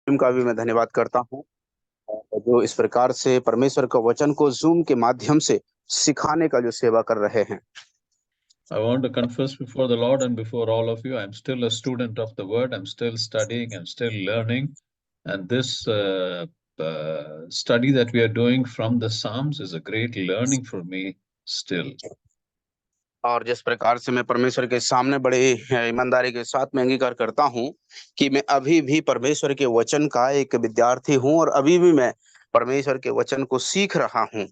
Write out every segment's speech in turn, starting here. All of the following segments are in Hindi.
टीम का भी मैं धन्यवाद करता हूँ जो इस प्रकार से परमेश्वर का वचन को जूम के माध्यम से सिखाने का जो सेवा कर रहे हैं। I want to confess before the Lord and before all of you, I'm still a student of the Word. I'm still studying. I'm still learning. And this study that we are doing from the Psalms is a great learning for me still. और जिस प्रकार से मैं परमेश्वर के सामने बड़े ईमानदारी के साथ मैं अंगीकार करता हूँ कि मैं अभी भी परमेश्वर के वचन का एक विद्यार्थी हूँ और अभी भी मैं परमेश्वर के वचन को सीख रहा हूँ।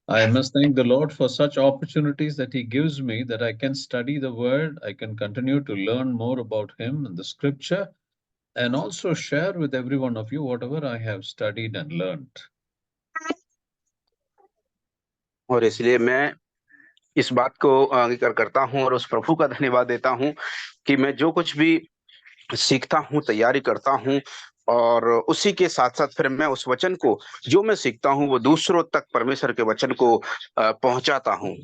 I must thank the Lord for such opportunities that He gives me, that I can study the Word, I can continue to learn more about Him and the Scripture, and also share with every one of you whatever I have studied and learned. और इसलिए मैं इस बात को अंगीकार करता हूँ और उस प्रभु का धन्यवाद देता हूँ कि मैं जो कुछ भी सीखता हूँ, तैयारी करता हूँ और उसी के साथ-साथ फिर मैं उस वचन को जो मैं सीखता हूँ, वो दूसरों तक परमेश्वर के वचन को पहुँचाता हूँ।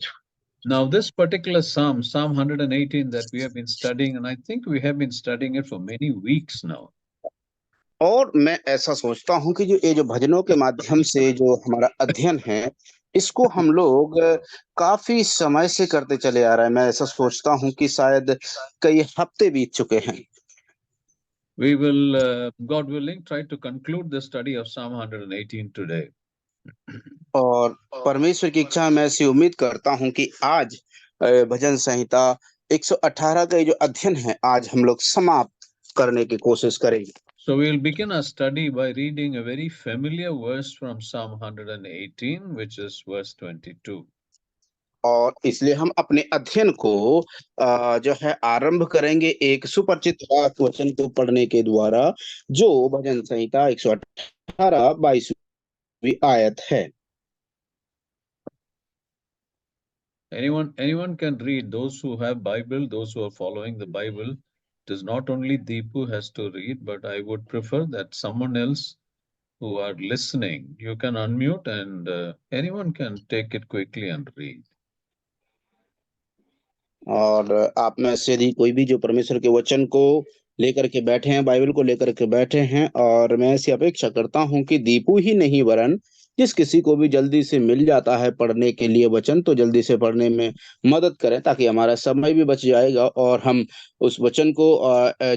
Now, this particular Psalm, Psalm 118, that we have been studying, and I think we have been studying it for many weeks now. और मैं ऐसा सोचता हूँ कि जो ये जो भजनों के माध्यम से जो हमारा अध्ययन है, इसको हम लोग काफ़ी समय से करते चले आ रहे हैं। मैं ऐसा सोचता हूँ कि शायद कई हफ्ते बीत चुके हैं। We will, God willing, try to conclude the study of Psalm 118 today. और परमेश्वर की इच्छा मैं ऐसी उम्मीद करता हूँ कि आज भजन संहिता 118 का ये जो अध्ययन है, आज हम लोग समाप्त करने की कोशिश करेंगे। So we'll begin our study by reading a very familiar verse from Psalm 118, which is verse 22. और इसलिए हम अपने अध्ययन को जो है आरंभ करेंगे एक सुपरिचित वचन को पढ़ने के द्वारा, जो भजन संहिता 118 22वीं आयत है। Anyone can read. Those who have Bible, those who are following the Bible. It is not only Deepu has to read, but I would prefer that someone else who are listening, you can unmute and anyone can take it quickly and read. और आप में से यदि कोई भी जो परमेश्वर के वचन को लेकर के बैठे हैं, बाइबल को लेकर के बैठे हैं, और मैं ऐसी अपेक्षा करता हूँ कि दीपू ही नहीं वरन जिस किसी को भी जल्दी से मिल जाता है पढ़ने के लिए वचन, तो जल्दी से पढ़ने में मदद करें, ताकि हमारा समय भी बच जाएगा और हम उस वचन को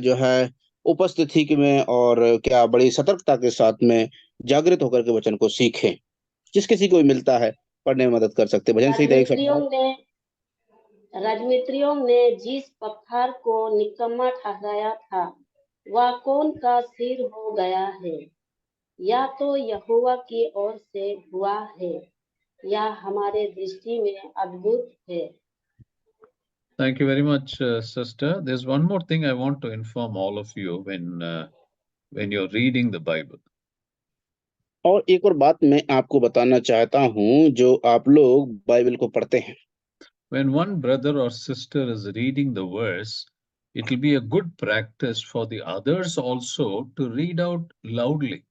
जो है उपस्थिति में और क्या बड़ी सतर्कता के साथ में जागृत होकर के वचन को सीखें। जिस किसी को भी मिलता है पढ़ने में मदद कर सकते हैं। भजन संहिता 118 राजमिस्त्रियों ने जिस पत्थर को निकम्मा ठहराया था, वह कौन का सिर हो गया है? या तो यहोवा की ओर से हुआ है, या हमारे दृष्टि में अद्भुत है। Thank you very much, sister. There's one more thing I want to inform all of you when you're reading the Bible. और एक और बात मैं आपको बताना चाहता हूँ, जो आप लोग बाइबल को पढ़ते हैं। When one brother or sister is reading the verse, it will be a good practice for the others also to read out loudly.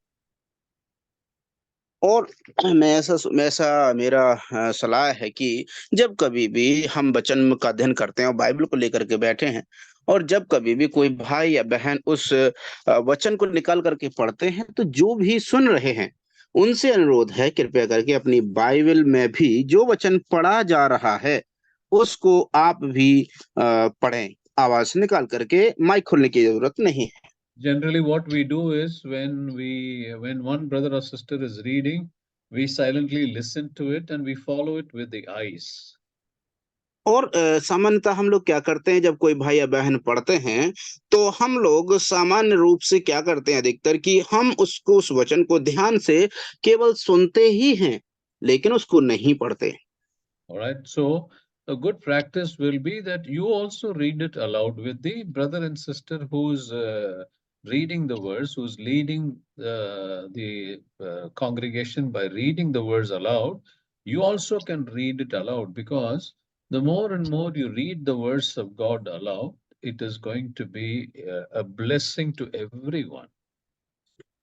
और मैं ऐसा मेरा सलाह है कि जब कभी भी हम वचन का अध्ययन करते हैं और बाइबल को लेकर के बैठे हैं, और जब कभी भी कोई भाई या बहन उस वचन को निकाल करके पढ़ते हैं, तो जो भी सुन रहे हैं उनसे अनुरोध है कृपया करके अपनी बाइबल में भी जो वचन पढ़ा जा रहा है उसको आप भी पढ़ें। आवाज निकाल करके, माइक खोलने की जरूरत नहीं है। Generally, what we do is when one brother or sister is reading, we silently listen to it and we follow it with the eyes. और सामान्यतः हम लोग क्या करते हैं, जब कोई भाई या बहन पढ़ते हैं, तो हम लोग सामान्य रूप से क्या करते हैं अधिकतर, कि हम उसको उस वचन को ध्यान से केवल सुनते ही हैं, लेकिन उसको नहीं पढ़ते। All right. So a good practice will be that you also read it aloud with the brother and sister who's reading the verse, who's leading the congregation by reading the verse aloud. You also can read it aloud, because the more and more you read the verse of God aloud, it is going to be a blessing to everyone.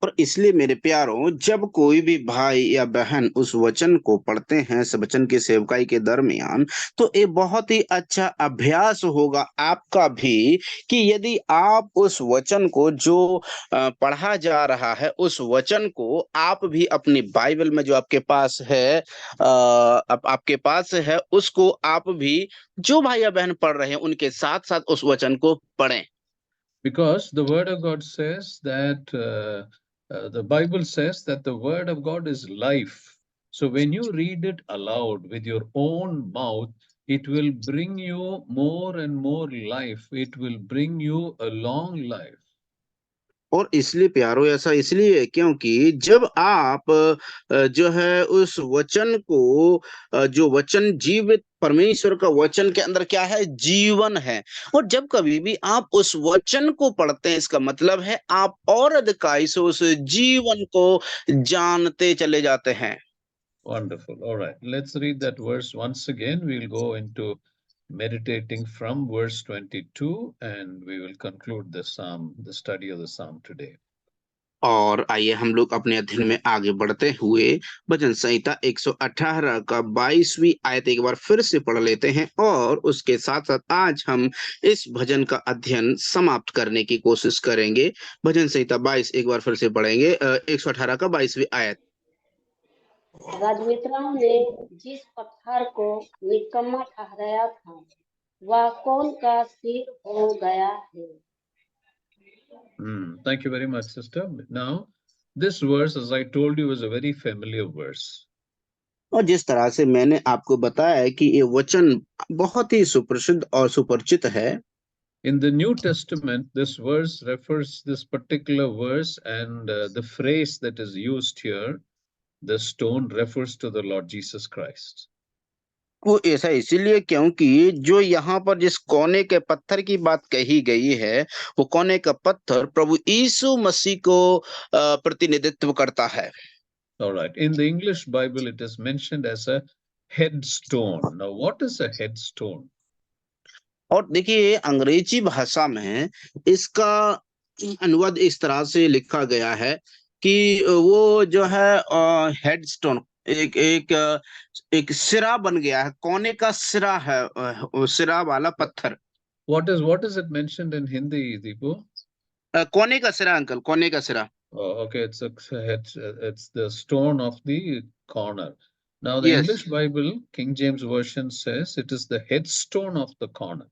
और इसलिए मेरे प्यारों, जब कोई भी भाई या बहन उस वचन को पढ़ते हैं इस वचन की सेवकाई के दरमियान, तो ये बहुत ही अच्छा अभ्यास होगा आपका भी कि यदि आप उस वचन को जो पढ़ा जा रहा है उस वचन को आप भी अपनी बाइबल में जो आपके पास है आपके पास है उसको आप भी जो भाई या बहन पढ़ रहे हैं उनके साथ साथ उस वचन को पढ़ें। Because the word of God says that the Bible says that the word of God is life. So when you read it aloud with your own mouth, it will bring you more and more life. It will bring you a long life. और इसलिए प्यारो ऐसा इसलिए है क्योंकि जब आप जो है उस वचन को जो वचन जीवित परमेश्वर का वचन के अंदर क्या है, जीवन है। और जब कभी भी आप उस वचन को पढ़ते हैं इसका मतलब है आप और अधिकाई से उस जीवन को जानते चले जाते हैं। Wonderful. All right. Let's read that verse once again. We'll go into meditating from verse 22 and we will conclude the psalm, the study of the psalm today. और आइए हम लोग अपने अध्ययन में आगे बढ़ते हुए भजन संहिता 118 का 22वीं आयत एक बार फिर से पढ़ लेते हैं और उसके साथ साथ आज हम इस भजन का अध्ययन समाप्त करने की कोशिश करेंगे। भजन संहिता 22 एक बार फिर से पढ़ेंगे 118 का 22वीं आयत। राजमित्रों ने जिस पत्थर को निकम्मा ठहराया था वह कौन का सिर हो गया है। Thank you very much, sister. Now, this verse, as I told you, is a very familiar verse. और जिस तरह से मैंने आपको बताया है कि ये वचन बहुत ही सुप्रसिद्ध और सुपरिचित है। In the New Testament, this verse refers this particular verse and the phrase that is used here, the stone, refers to the Lord Jesus Christ. वो ऐसा इसीलिए क्योंकि जो यहाँ पर जिस कोने के पत्थर की बात कही गई है वो कोने का पत्थर प्रभु यीशु मसीह को प्रतिनिधित्व करता है। All right. In the English Bible, it is mentioned as a headstone. Now, what is a headstone? और देखिए अंग्रेजी भाषा में इसका अनुवाद इस तरह से लिखा गया है कि वो जो है हेडस्टोन एक एक एक सिरा बन गया है, कोने का सिरा है, सिरा वाला पत्थर। What is it mentioned in Hindi, Deepu? कोने का सिरा अंकल, कोने का सिरा। Oh, okay, it's the stone of the corner. Now, the yes. English Bible, King James Version says it is the headstone of the corner.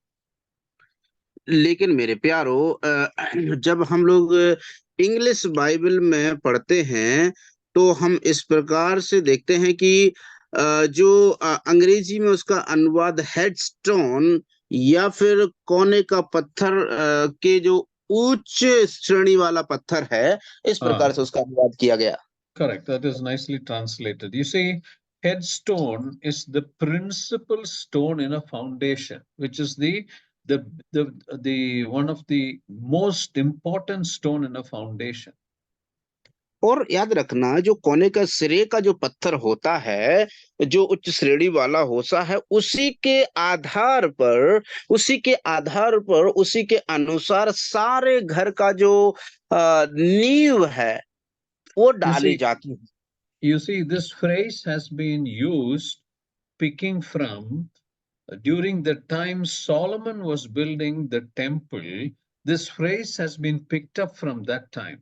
लेकिन मेरे प्यारो जब हम लोग इंग्लिश बाइबल में पढ़ते हैं तो हम इस प्रकार से देखते हैं कि जो अंग्रेजी में उसका अनुवाद हेडस्टोन या फिर कोने का पत्थर के जो उच्च श्रेणी वाला पत्थर है, इस प्रकार से उसका अनुवाद किया गया। Correct. That is nicely translated. You see, headstone is the principal stone in a foundation, which is the one of the most important stone in a foundation. और याद रखना जो कोने का सिरे का जो पत्थर होता है जो उच्च श्रेणी वाला होता है उसी के आधार पर उसी के अनुसार सारे घर का जो नींव है वो डाली जाती है। You see, this phrase has been used picking from during the time Solomon was building the temple. This phrase has been picked up from that time.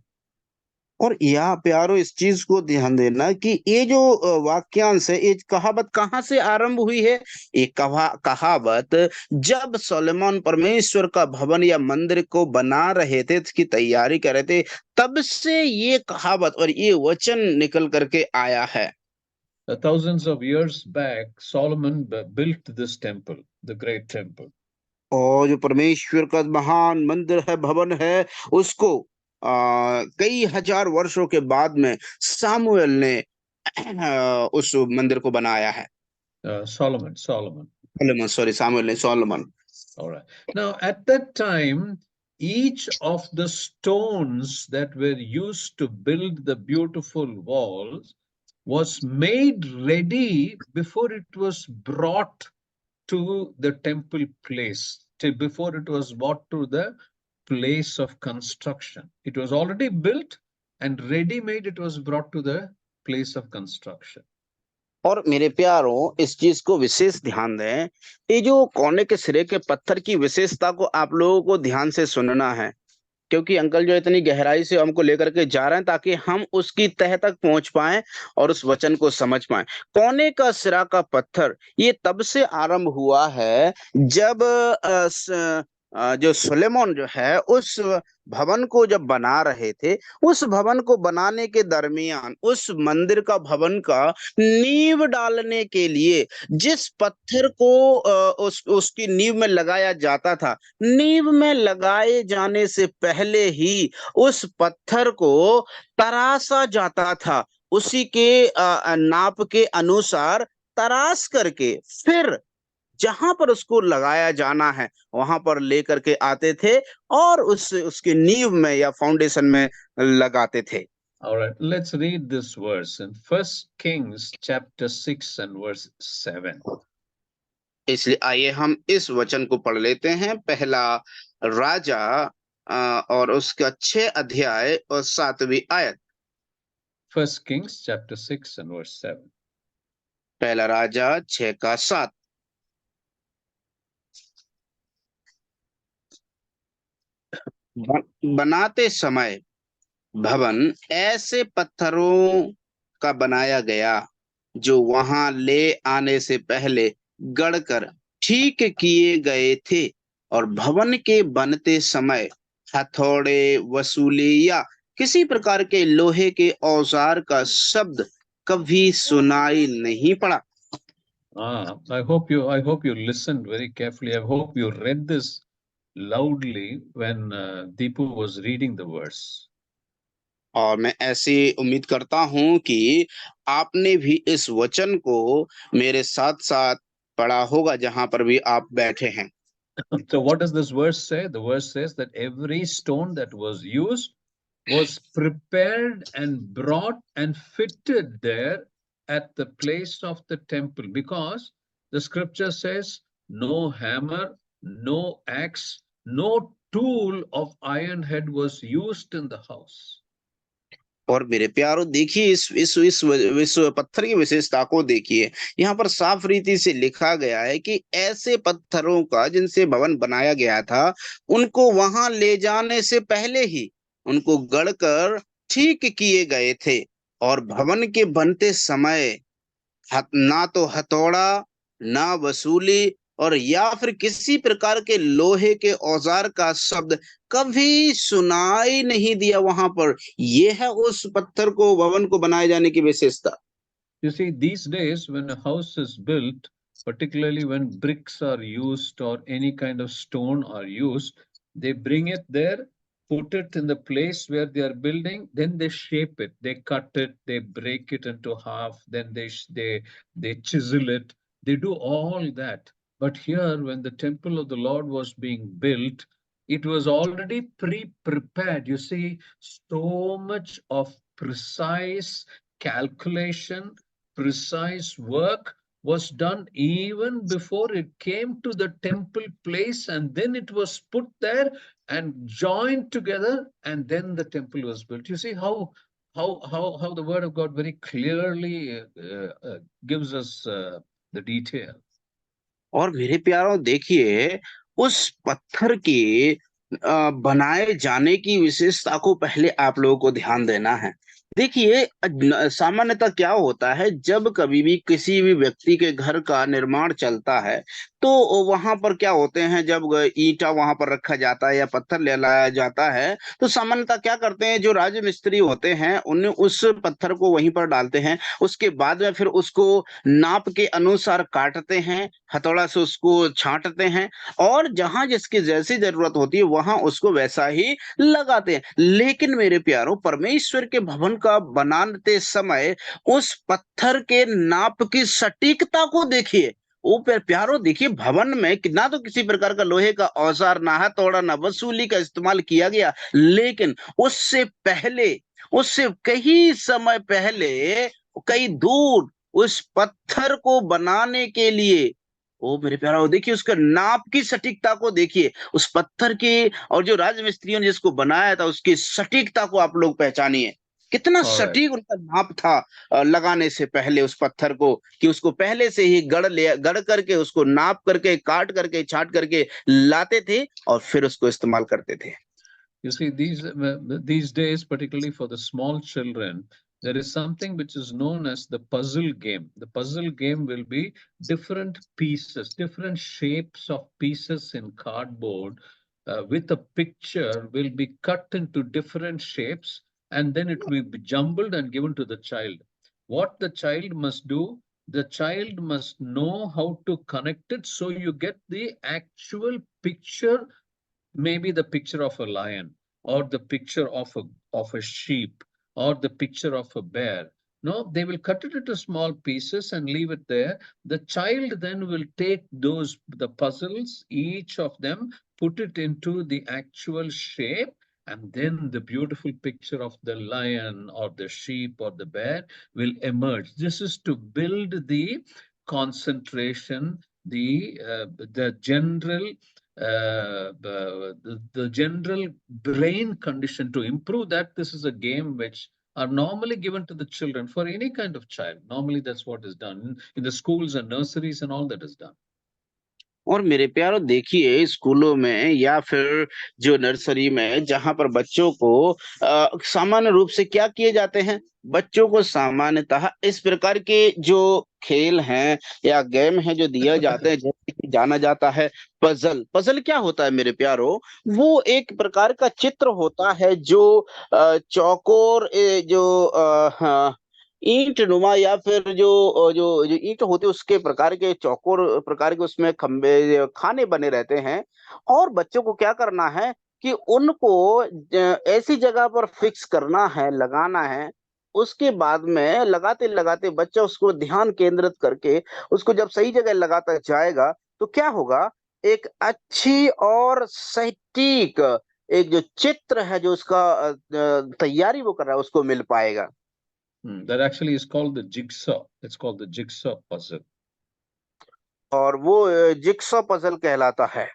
और यहाँ प्यारो इस चीज को ध्यान देना कि ये जो वाक्यांश है ये कहावत कहाँ से आरंभ हुई है। ये कहावत जब सोलोमन परमेश्वर का भवन या मंदिर को बना रहे थे, इसकी तैयारी कर रहे थे, तब से ये कहावत और ये वचन निकल करके आया है। Thousands of years back, Solomon built this temple, the great temple. और जो परमेश्वर का महान मंदिर है, भवन है, उसको कई हजार वर्षों के बाद में सामुएल ने उस मंदिर को बनाया है। Solomon. Solomon. All right. Now, at that time, each of the stones that were used to build the beautiful walls was made ready before it was brought to the temple place, before it was brought to the place of construction. It was already built and ready-made it was brought to the place of construction. और मेरे प्यारों, इस चीज को विशेष ध्यान दें। ये जो कोने के सिरे के पत्थर की विशेषता को आप लोगों को ध्यान से सुनना है, क्योंकि अंकल जो इतनी गहराई से हमको लेकर के जा रहे हैं ताकि हम उसकी तह तक पहुंच पाएं और उस वचन को समझ पाएं। कोने का सिरा का पत्थर ये तब से आरंभ हुआ है जब जो सुलेमान जो है उस भवन को जब बना रहे थे, उस भवन को बनाने के दरमियान उस मंदिर का भवन का नींव डालने के लिए जिस पत्थर को उसकी नींव में लगाया जाता था, नींव में लगाए जाने से पहले ही उस पत्थर को तराशा जाता था, उसी के नाप के अनुसार तराश करके फिर जहां पर उसको लगाया जाना है वहां पर लेकर के आते थे और उसकी नींव में या फाउंडेशन में लगाते थे। All right, let's read this verse in 1 Kings chapter 6 and verse 7. इसलिए आइए हम इस वचन को पढ़ लेते हैं। पहला राजा और उसका 6 अध्याय और 7वीं आयत। 1 Kings chapter 6 and verse 7. पहला राजा 6 का 7। बनाते समय भवन ऐसे पत्थरों का बनाया गया जो वहां ले आने से पहले गढ़कर ठीक किए गए थे, और भवन के बनते समय हथौड़े, वसूली या किसी प्रकार के लोहे के औजार का शब्द कभी सुनाई नहीं पड़ा। I hope you listened very carefully. I hope you read this loudly when Deepu was reading the verse. और मैं ऐसी उम्मीद करता हूं कि आपने भी इस वचन को मेरे साथ साथ पढ़ा होगा जहां पर भी आप बैठे हैं। So what does this verse say? The verse says that every stone that was used was prepared and brought and fitted there at the place of the temple, because the scripture says no hammer, no axe, no tool of iron head was used in the house. और मेरे प्यारो देखिए इस पत्थर की विशेषता को देखिए। यहाँ पर साफ रीति से लिखा गया है कि ऐसे पत्थरों का जिनसे भवन बनाया गया था, उनको वहां ले जाने से पहले ही उनको गढ़कर ठीक किए गए थे, और भवन के बनते समय ना तो हथौड़ा, ना वसूली और या फिर किसी प्रकार के लोहे के औजार का शब्द कभी सुनाई नहीं दिया वहां पर। ये है उस पत्थर को, भवन को बनाए जाने की विशेषता। You see, these days when a house is built, particularly when bricks are used or any kind of stone are used, they bring it there, put it in the place where they are building, then they shape it, they cut it, they break it into half, then they chisel it, they do all that. But here, when the temple of the Lord was being built, it was already pre-prepared. You see, so much of precise calculation, precise work was done even before it came to the temple place, and then it was put there and joined together, and then the temple was built. You see how the word of God very clearly gives us the detail. और मेरे प्यारों देखिए, उस पत्थर के बनाए जाने की विशेषता को पहले आप लोगों को ध्यान देना है। देखिए, सामान्यतः क्या होता है, जब कभी भी किसी भी व्यक्ति के घर का निर्माण चलता है तो वहां पर क्या होते हैं, जब ईंटा वहां पर रखा जाता है या पत्थर ले लाया जाता है तो सामान्यतः क्या करते हैं, जो राजमिस्त्री होते हैं उन्हें उस पत्थर को वहीं पर डालते हैं। उसके बाद में फिर उसको नाप के अनुसार काटते हैं, हथौड़ा से उसको छांटते हैं, और जहां जिसकी जैसी जरूरत होती है वहां उसको वैसा ही लगाते हैं। लेकिन मेरे प्यारों, परमेश्वर के भवन का बनाते समय उस पत्थर के नाप की सटीकता को देखिए। वो प्यारों देखिए, भवन में ना तो किसी प्रकार का लोहे का औजार, ना हथौड़ा, ना वसूली का इस्तेमाल किया गया, लेकिन उससे कई समय पहले, कई दूर उस पत्थर को बनाने के लिए, ओ मेरे प्यारा देखिए उसका नाप की सटीकता को देखिए, उस पत्थर की, और जो राजमिस्त्रियों ने जिसको बनाया था उसकी सटीकता को आप लोग पहचानिए। कितना All right. सटीक उनका नाप था लगाने से पहले उस पत्थर को, कि उसको पहले से ही गढ़ करके उसको नाप करके काट करके छाट करके लाते थे और फिर उसको इस्तेमाल करते थे। You see, these days, particularly for the small children, there is something which is known as the puzzle game. The puzzle game will be different pieces, different shapes of pieces in cardboard with a picture will be cut into different shapes, and then it will be jumbled and given to the child. What the child must do, the child must know how to connect it so you get the actual picture, maybe the picture of a lion or the picture of a sheep or the picture of a bear. No, they will cut it into small pieces and leave it there. The child then will take the puzzles, each of them, put it into the actual shape, and then the beautiful picture of the lion or the sheep or the bear will emerge. This is to build the concentration, the general the general brain condition. To improve that, this is a game which are normally given to the children for any kind of child. Normally that's what is done in the schools and nurseries and all that is done. और मेरे प्यारो देखिए, स्कूलों में या फिर जो नर्सरी में जहां पर बच्चों को सामान्य रूप से क्या किए जाते हैं, बच्चों को सामान्यतः इस प्रकार के जो खेल हैं या गेम हैं जो दिए जाते हैं, जैसे कि जाना जाता है पजल। पजल क्या होता है मेरे प्यारो? वो एक प्रकार का चित्र होता है जो चौकोर जो ईंट नुमा या फिर जो जो जो ईंट होती है उसके प्रकार के चौकोर प्रकार के उसमें खंबे खाने बने रहते हैं। और बच्चों को क्या करना है कि उनको ऐसी जगह पर फिक्स करना है, लगाना है। उसके बाद में लगाते लगाते बच्चा उसको ध्यान केंद्रित करके उसको जब सही जगह लगाता जाएगा तो क्या होगा, एक अच्छी और सटीक एक जो चित्र है जो उसका तैयारी वो कर रहा है उसको मिल पाएगा। That actually is called the jigsaw. It's called the jigsaw puzzle. और वो जिगसॉ पजल कहलाता है।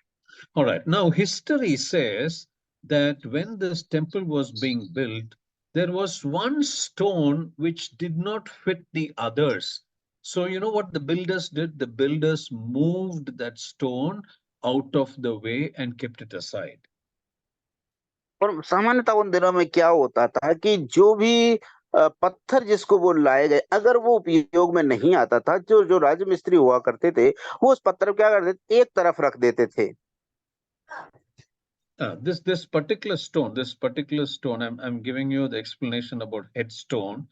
All right. Now, history says that when this temple was being built, there was one stone which did not fit the others. So, you know what the builders did? The builders moved that stone out of the way and kept it aside. और सामान्यतः उन दिनों में क्या होता था कि जो भी पत्थर जिसको वो लाए गए, अगर वो उपयोग में नहीं आता था, जो जो राजमिस्त्री हुआ करते थे, वो उस पत्थर को क्या करते थे, एक तरफ रख देते थे। This particular stone, I'm giving you the explanation about headstone.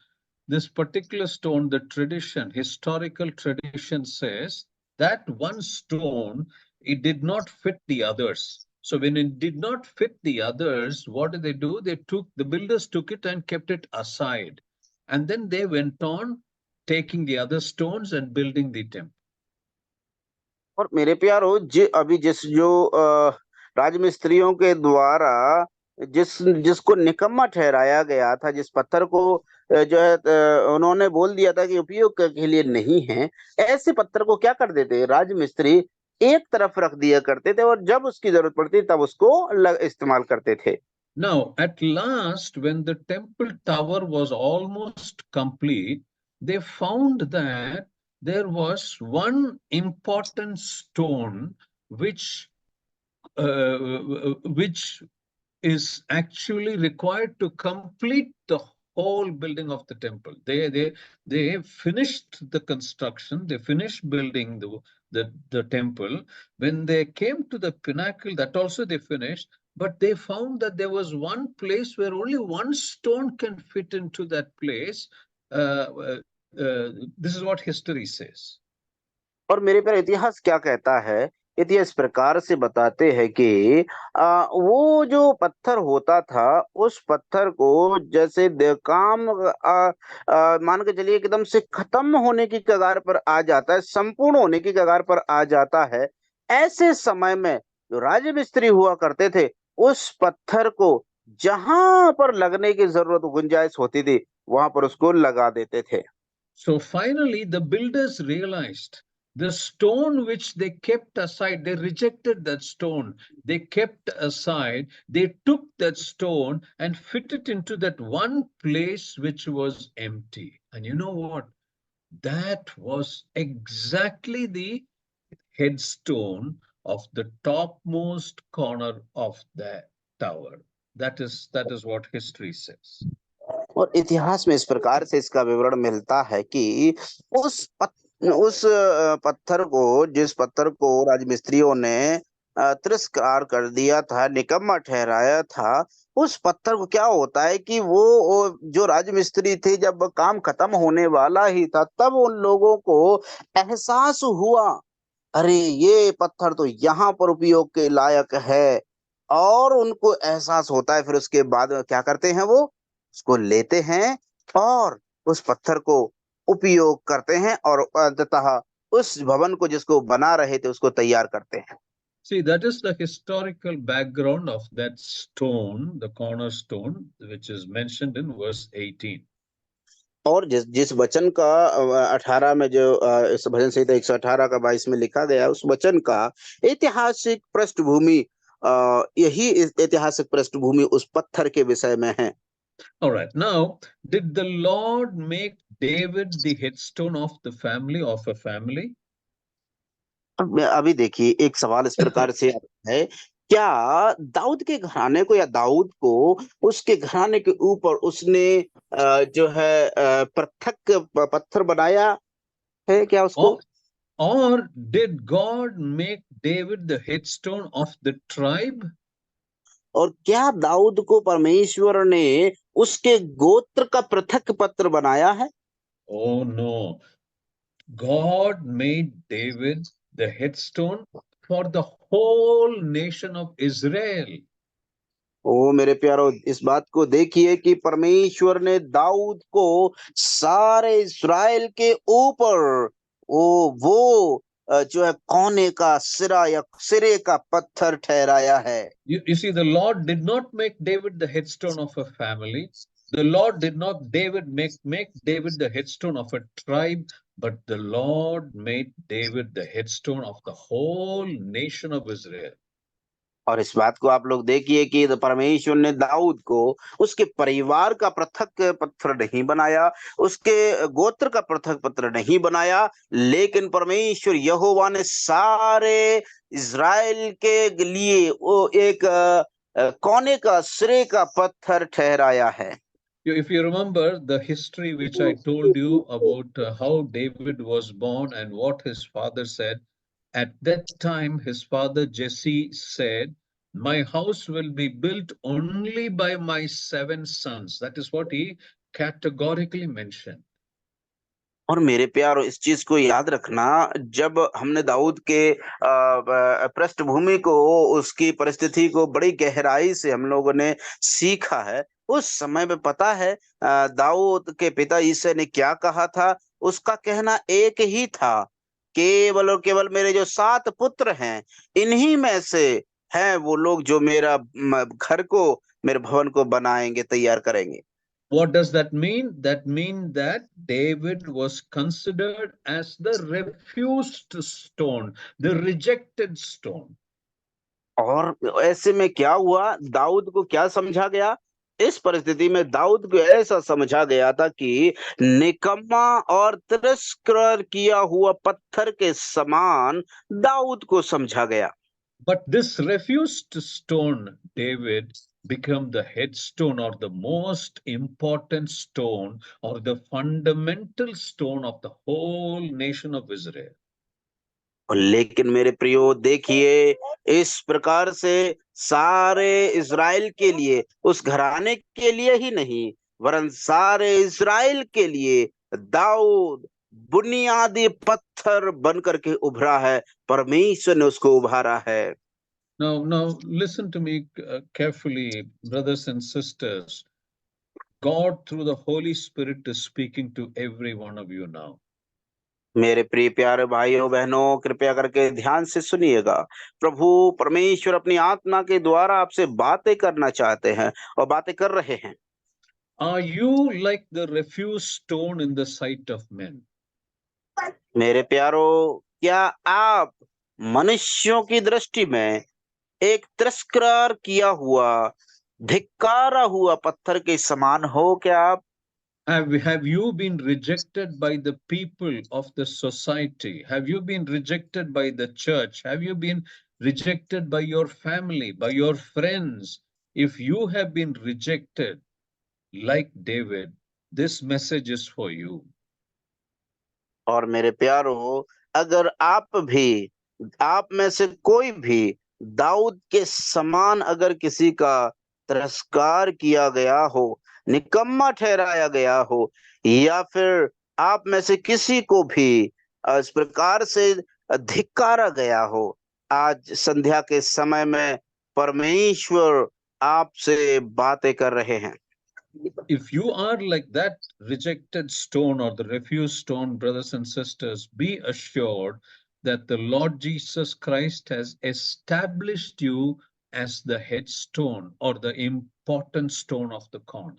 This particular stone, the tradition, historical tradition says that one stone, it did not fit the others. So when it did not fit the others, what did they do? The builders took it and kept it aside. And then they went on taking the other stones and building the temple. और मेरे प्यारो अभी जो राजमिस्त्रियों के द्वारा जिसको निकम्मा ठहराया गया था, जिस पत्थर को जो है उन्होंने बोल दिया था कि उपयोग के लिए नहीं है, ऐसे पत्थर को क्या कर देते राजमिस्त्री, एक तरफ रख दिया करते थे और जब उसकी जरूरत पड़ती तब उसको इस्तेमाल करते थे। Now, at last, when the temple tower was almost complete, they found that there was one important stone which is actually required to complete the whole building of the temple. They finished the construction, they finished building the temple. When they came to the pinnacle, that also they finished, but they found that there was one place where only one stone can fit into that place. This is what history says. और मेरे पर इतिहास क्या कहता है, इतिहास प्रकार से बताते हैं कि वो जो पत्थर होता था, उस पत्थर को जैसे काम मान के चलिए एकदम से खत्म होने की कगार पर आ जाता है, संपूर्ण होने की कगार पर आ जाता है, ऐसे समय में जो राजमिस्त्री हुआ करते थे, उस पत्थर को जहां पर लगने की जरूरत गुंजाइश होती थी वहां पर उसको लगा देते थे। So finally, the builders realized The stone which they kept aside, they rejected that stone. They kept aside, they took that stone and fit it into that one place which was empty. And you know what? That was exactly the headstone of the topmost corner of the tower. That is what history says. और इतिहास में इस प्रकार से इसका विवरण मिलता है कि उस पत्थर को, जिस पत्थर को राजमिस्त्रियों ने तिरस्कार कर दिया था, निकम्मा ठहराया था, उस पत्थर को क्या होता है कि वो जो राजमिस्त्री थे, जब काम खत्म होने वाला ही था, तब उन लोगों को एहसास हुआ, अरे ये पत्थर तो यहाँ पर उपयोग के लायक है। और उनको एहसास होता है, फिर उसके बाद क्या करते हैं, वो उसको लेते हैं और उस पत्थर को उपयोग करते हैं और अंततः उस भवन को जिसको बना रहे थे उसको तैयार करते हैं। See, that is the historical background of that stone, the cornerstone, which is mentioned in verse 18. और जिस वचन का 18 में जो इस भजन संहिता 118 का 22 में लिखा गया, उस वचन का ऐतिहासिक पृष्ठभूमि, यही ऐतिहासिक पृष्ठभूमि उस पत्थर के विषय में है। All right. Now, did the Lord make David the headstone of the family, of a family? अभी देखिए, एक सवाल इस प्रकार से है, क्या दाऊद के घराने को या दाऊद को उसके घराने के ऊपर उसने जो है पृथक पत्थर बनाया है क्या उसको? Or did God make David the headstone of the tribe? और क्या दाऊद को परमेश्वर ने उसके गोत्र का पृथक पत्र बनाया है? Oh no. God made David the headstone for the whole nation of Israel. ओ मेरे प्यारो, इस बात को देखिए कि परमेश्वर ने दाऊद को सारे इस्राएल के ऊपर वो जो है कोने का सिरा या सिरे का पत्थर ठहराया है। You see, the Lord did not make David the headstone of a family. The Lord did not make David the headstone of a tribe, but the Lord made David the headstone of the whole nation of Israel. और इस बात को आप लोग देखिए कि परमेश्वर ने दाऊद को उसके परिवार का पृथक पत्थर नहीं बनाया, उसके गोत्र का पृथक पत्र नहीं बनाया, लेकिन परमेश्वर यहोवा ने सारे इज़राइल के लिए वो एक कोने का सिरे का पत्थर ठहराया है। If you remember the history which I told you about how David was born and what his father said, at that time his father Jesse said, "My house will be built only by my 7 sons." That is what he categorically mentioned. और मेरे प्यारो, इस चीज को याद रखना, जब हमने दाऊद के पृष्ठभूमि को, उसकी परिस्थिति को बड़ी गहराई से हम लोगों ने सीखा है, उस समय में पता है दाऊद के पिता यिशै ने क्या कहा था। उसका कहना एक ही था, केवल और केवल मेरे जो 7 पुत्र हैं, इन्हीं में से हैं वो लोग जो मेरा घर को, मेरे भवन को बनाएंगे, तैयार करेंगे। What does that mean? That means that David was considered as the refused stone, the rejected stone. और ऐसे में क्या हुआ, दाऊद को क्या समझा गया? इस परिस्थिति में दाऊद को ऐसा समझा गया था कि निकम्मा और तिरस्कार किया हुआ पत्थर के समान दाऊद को समझा गया। But this refused stone, David, became the headstone or the most important stone or the fundamental stone of the whole nation of Israel. लेकिन मेरे प्रियो देखिए, इस प्रकार से सारे इज़राइल के लिए, उस घराने के लिए ही नहीं वरन सारे इज़राइल के लिए दाऊद बुनियादी पत्थर बन करके उभरा है, परमेश्वर ने उसको उभारा है। Now listen to me carefully, brothers and sisters. God through the Holy Spirit is speaking to every one of you now. मेरे प्रिय प्यारे भाइयों बहनों, कृपया करके ध्यान से सुनिएगा। प्रभु परमेश्वर अपनी आत्मा के द्वारा आपसे बातें करना चाहते हैं और बातें कर रहे हैं। Are you like the refused stone in the sight of men? मेरे प्यारो, क्या आप मनुष्यों की दृष्टि में एक तिरस्कार किया हुआ, धिक्कारा हुआ पत्थर के समान हो क्या आप? Have you been rejected by the people of the society? Have you been rejected by the church? Have you been rejected by your family, by your friends? If you have been rejected like David, this message is for you. और मेरे प्यारो, अगर आप में से कोई भी दाऊद के समान अगर किसी का तिरस्कार किया गया हो, निकम्मा ठहराया गया हो, या फिर आप में से किसी को भी इस प्रकार से धिक्कारा गया हो, आज संध्या के समय में परमेश्वर आपसे बातें कर रहे हैं। If you are like that rejected stone or the refused stone, brothers and sisters, be assured that the Lord Jesus Christ has established you as the headstone or the important stone of the corn.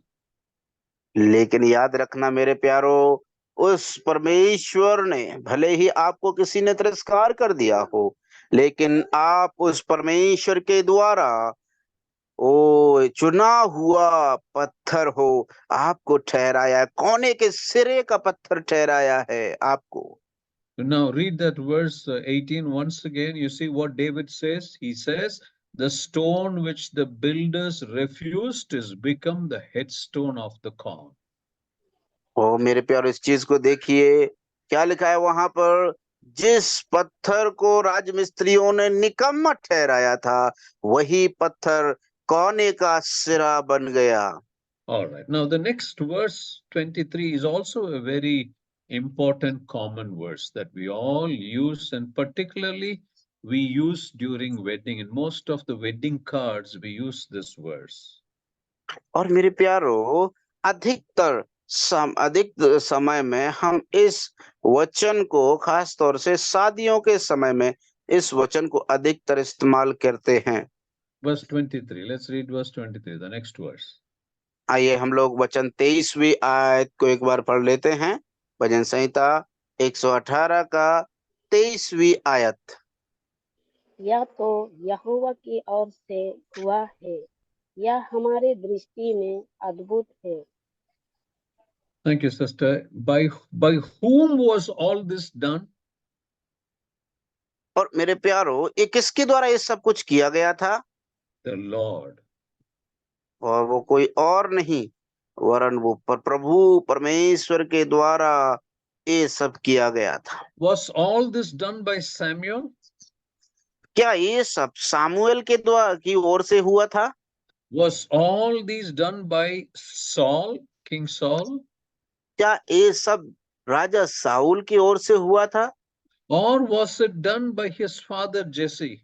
लेकिन याद रखना मेरे प्यारो, उस परमेश्वर ने, भले ही आपको किसी ने तिरस्कार कर दिया हो, लेकिन आप उस परमेश्वर के द्वारा ओ चुना हुआ पत्थर हो, आपको ठहराया है, कोने के सिरे का पत्थर ठहराया है आपको। Now read that verse 18 once again. You see what David says? He says, the stone which the builders refused is become the headstone of the corn. ओ मेरे प्यारो, इस चीज को देखिए, क्या लिखा है वहां पर? जिस पत्थर को राजमिस्त्रियों ने निकम्मा ठहराया था, वही पत्थर कोने का सिरा बन गया। All right. Now the next verse 23 is also a very important common verse that we all use, and particularly we use during wedding. In most of the wedding cards, we use this verse. और मेरे प्यारो, अधिक समय में हम इस वचन को, खास तौर से शादियों के समय में इस वचन को अधिकतर इस्तेमाल करते हैं। Verse 23. Let's read verse 23, the next verse. आइए हम लोग वचन 23वीं आयत को एक बार पढ़ लेते हैं। भजन संहिता 118 का 23वीं आयत। या तो यहोवा की ओर से हुआ है, या हमारे दृष्टि में अद्भुत है। Thank you, sister. By whom was all this done? और मेरे प्यारो, ये किसके द्वारा ये सब कुछ किया गया था? The Lord. और वो कोई और नहीं, वरन वो प्रभु परमेश्वर के द्वारा ये सब किया गया था। Was all this done by Samuel? क्या ये सब सामुएल के द्वारा की ओर से हुआ था? Was all these done by Saul, King Saul? क्या ये सब राजा साउल की ओर से हुआ था? Or was it done by his father Jesse?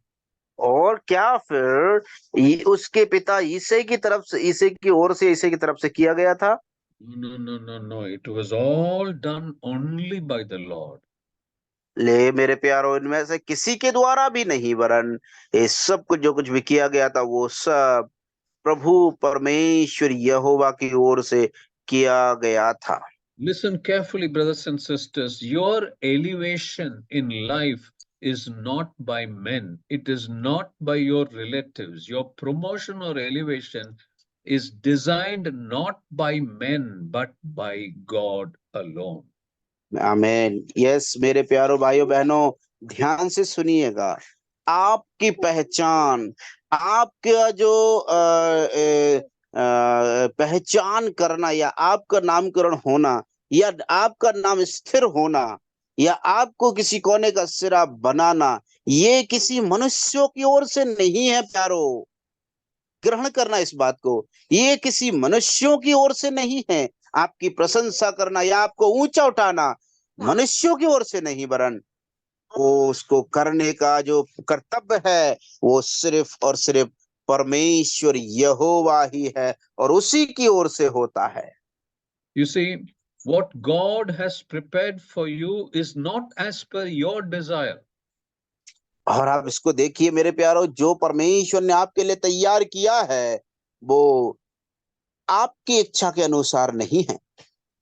और क्या फिर उसके पिता ईसे की तरफ से, ईसे की ओर से, ईसे की तरफ से किया गया था? No. It was all done only by the Lord. ले मेरे प्यारो, इनमें से किसी के द्वारा भी नहीं, वरन ये सब कुछ जो कुछ भी किया गया था, वो सब प्रभु परमेश्वर यहोवा की ओर से किया गया था। Listen carefully, brothers and sisters. Your elevation in life is not by men. It is not by your relatives. Your promotion or elevation is designed not by men, but by God alone. आमीन। यस मेरे प्यारो भाइयों बहनों, ध्यान से सुनिएगा। आपकी पहचान, आपका जो पहचान करना, या आपका नामकरण होना, या आपका नाम स्थिर होना, या आपको किसी कोने का सिरा बनाना, ये किसी मनुष्यों की ओर से नहीं है प्यारो। ग्रहण करना इस बात को, ये किसी मनुष्यों की ओर से नहीं है। आपकी प्रशंसा करना या आपको ऊंचा उठाना मनुष्यों की ओर से नहीं, वरन वो उसको करने का जो कर्तव्य है, वो सिर्फ और सिर्फ परमेश्वर यहोवा ही है, और उसी की ओर से होता है। You see, what God has prepared for you is not as per your desire. और आप इसको देखिए मेरे प्यारो, जो परमेश्वर ने आपके लिए तैयार किया है, वो आपकी इच्छा के अनुसार नहीं है।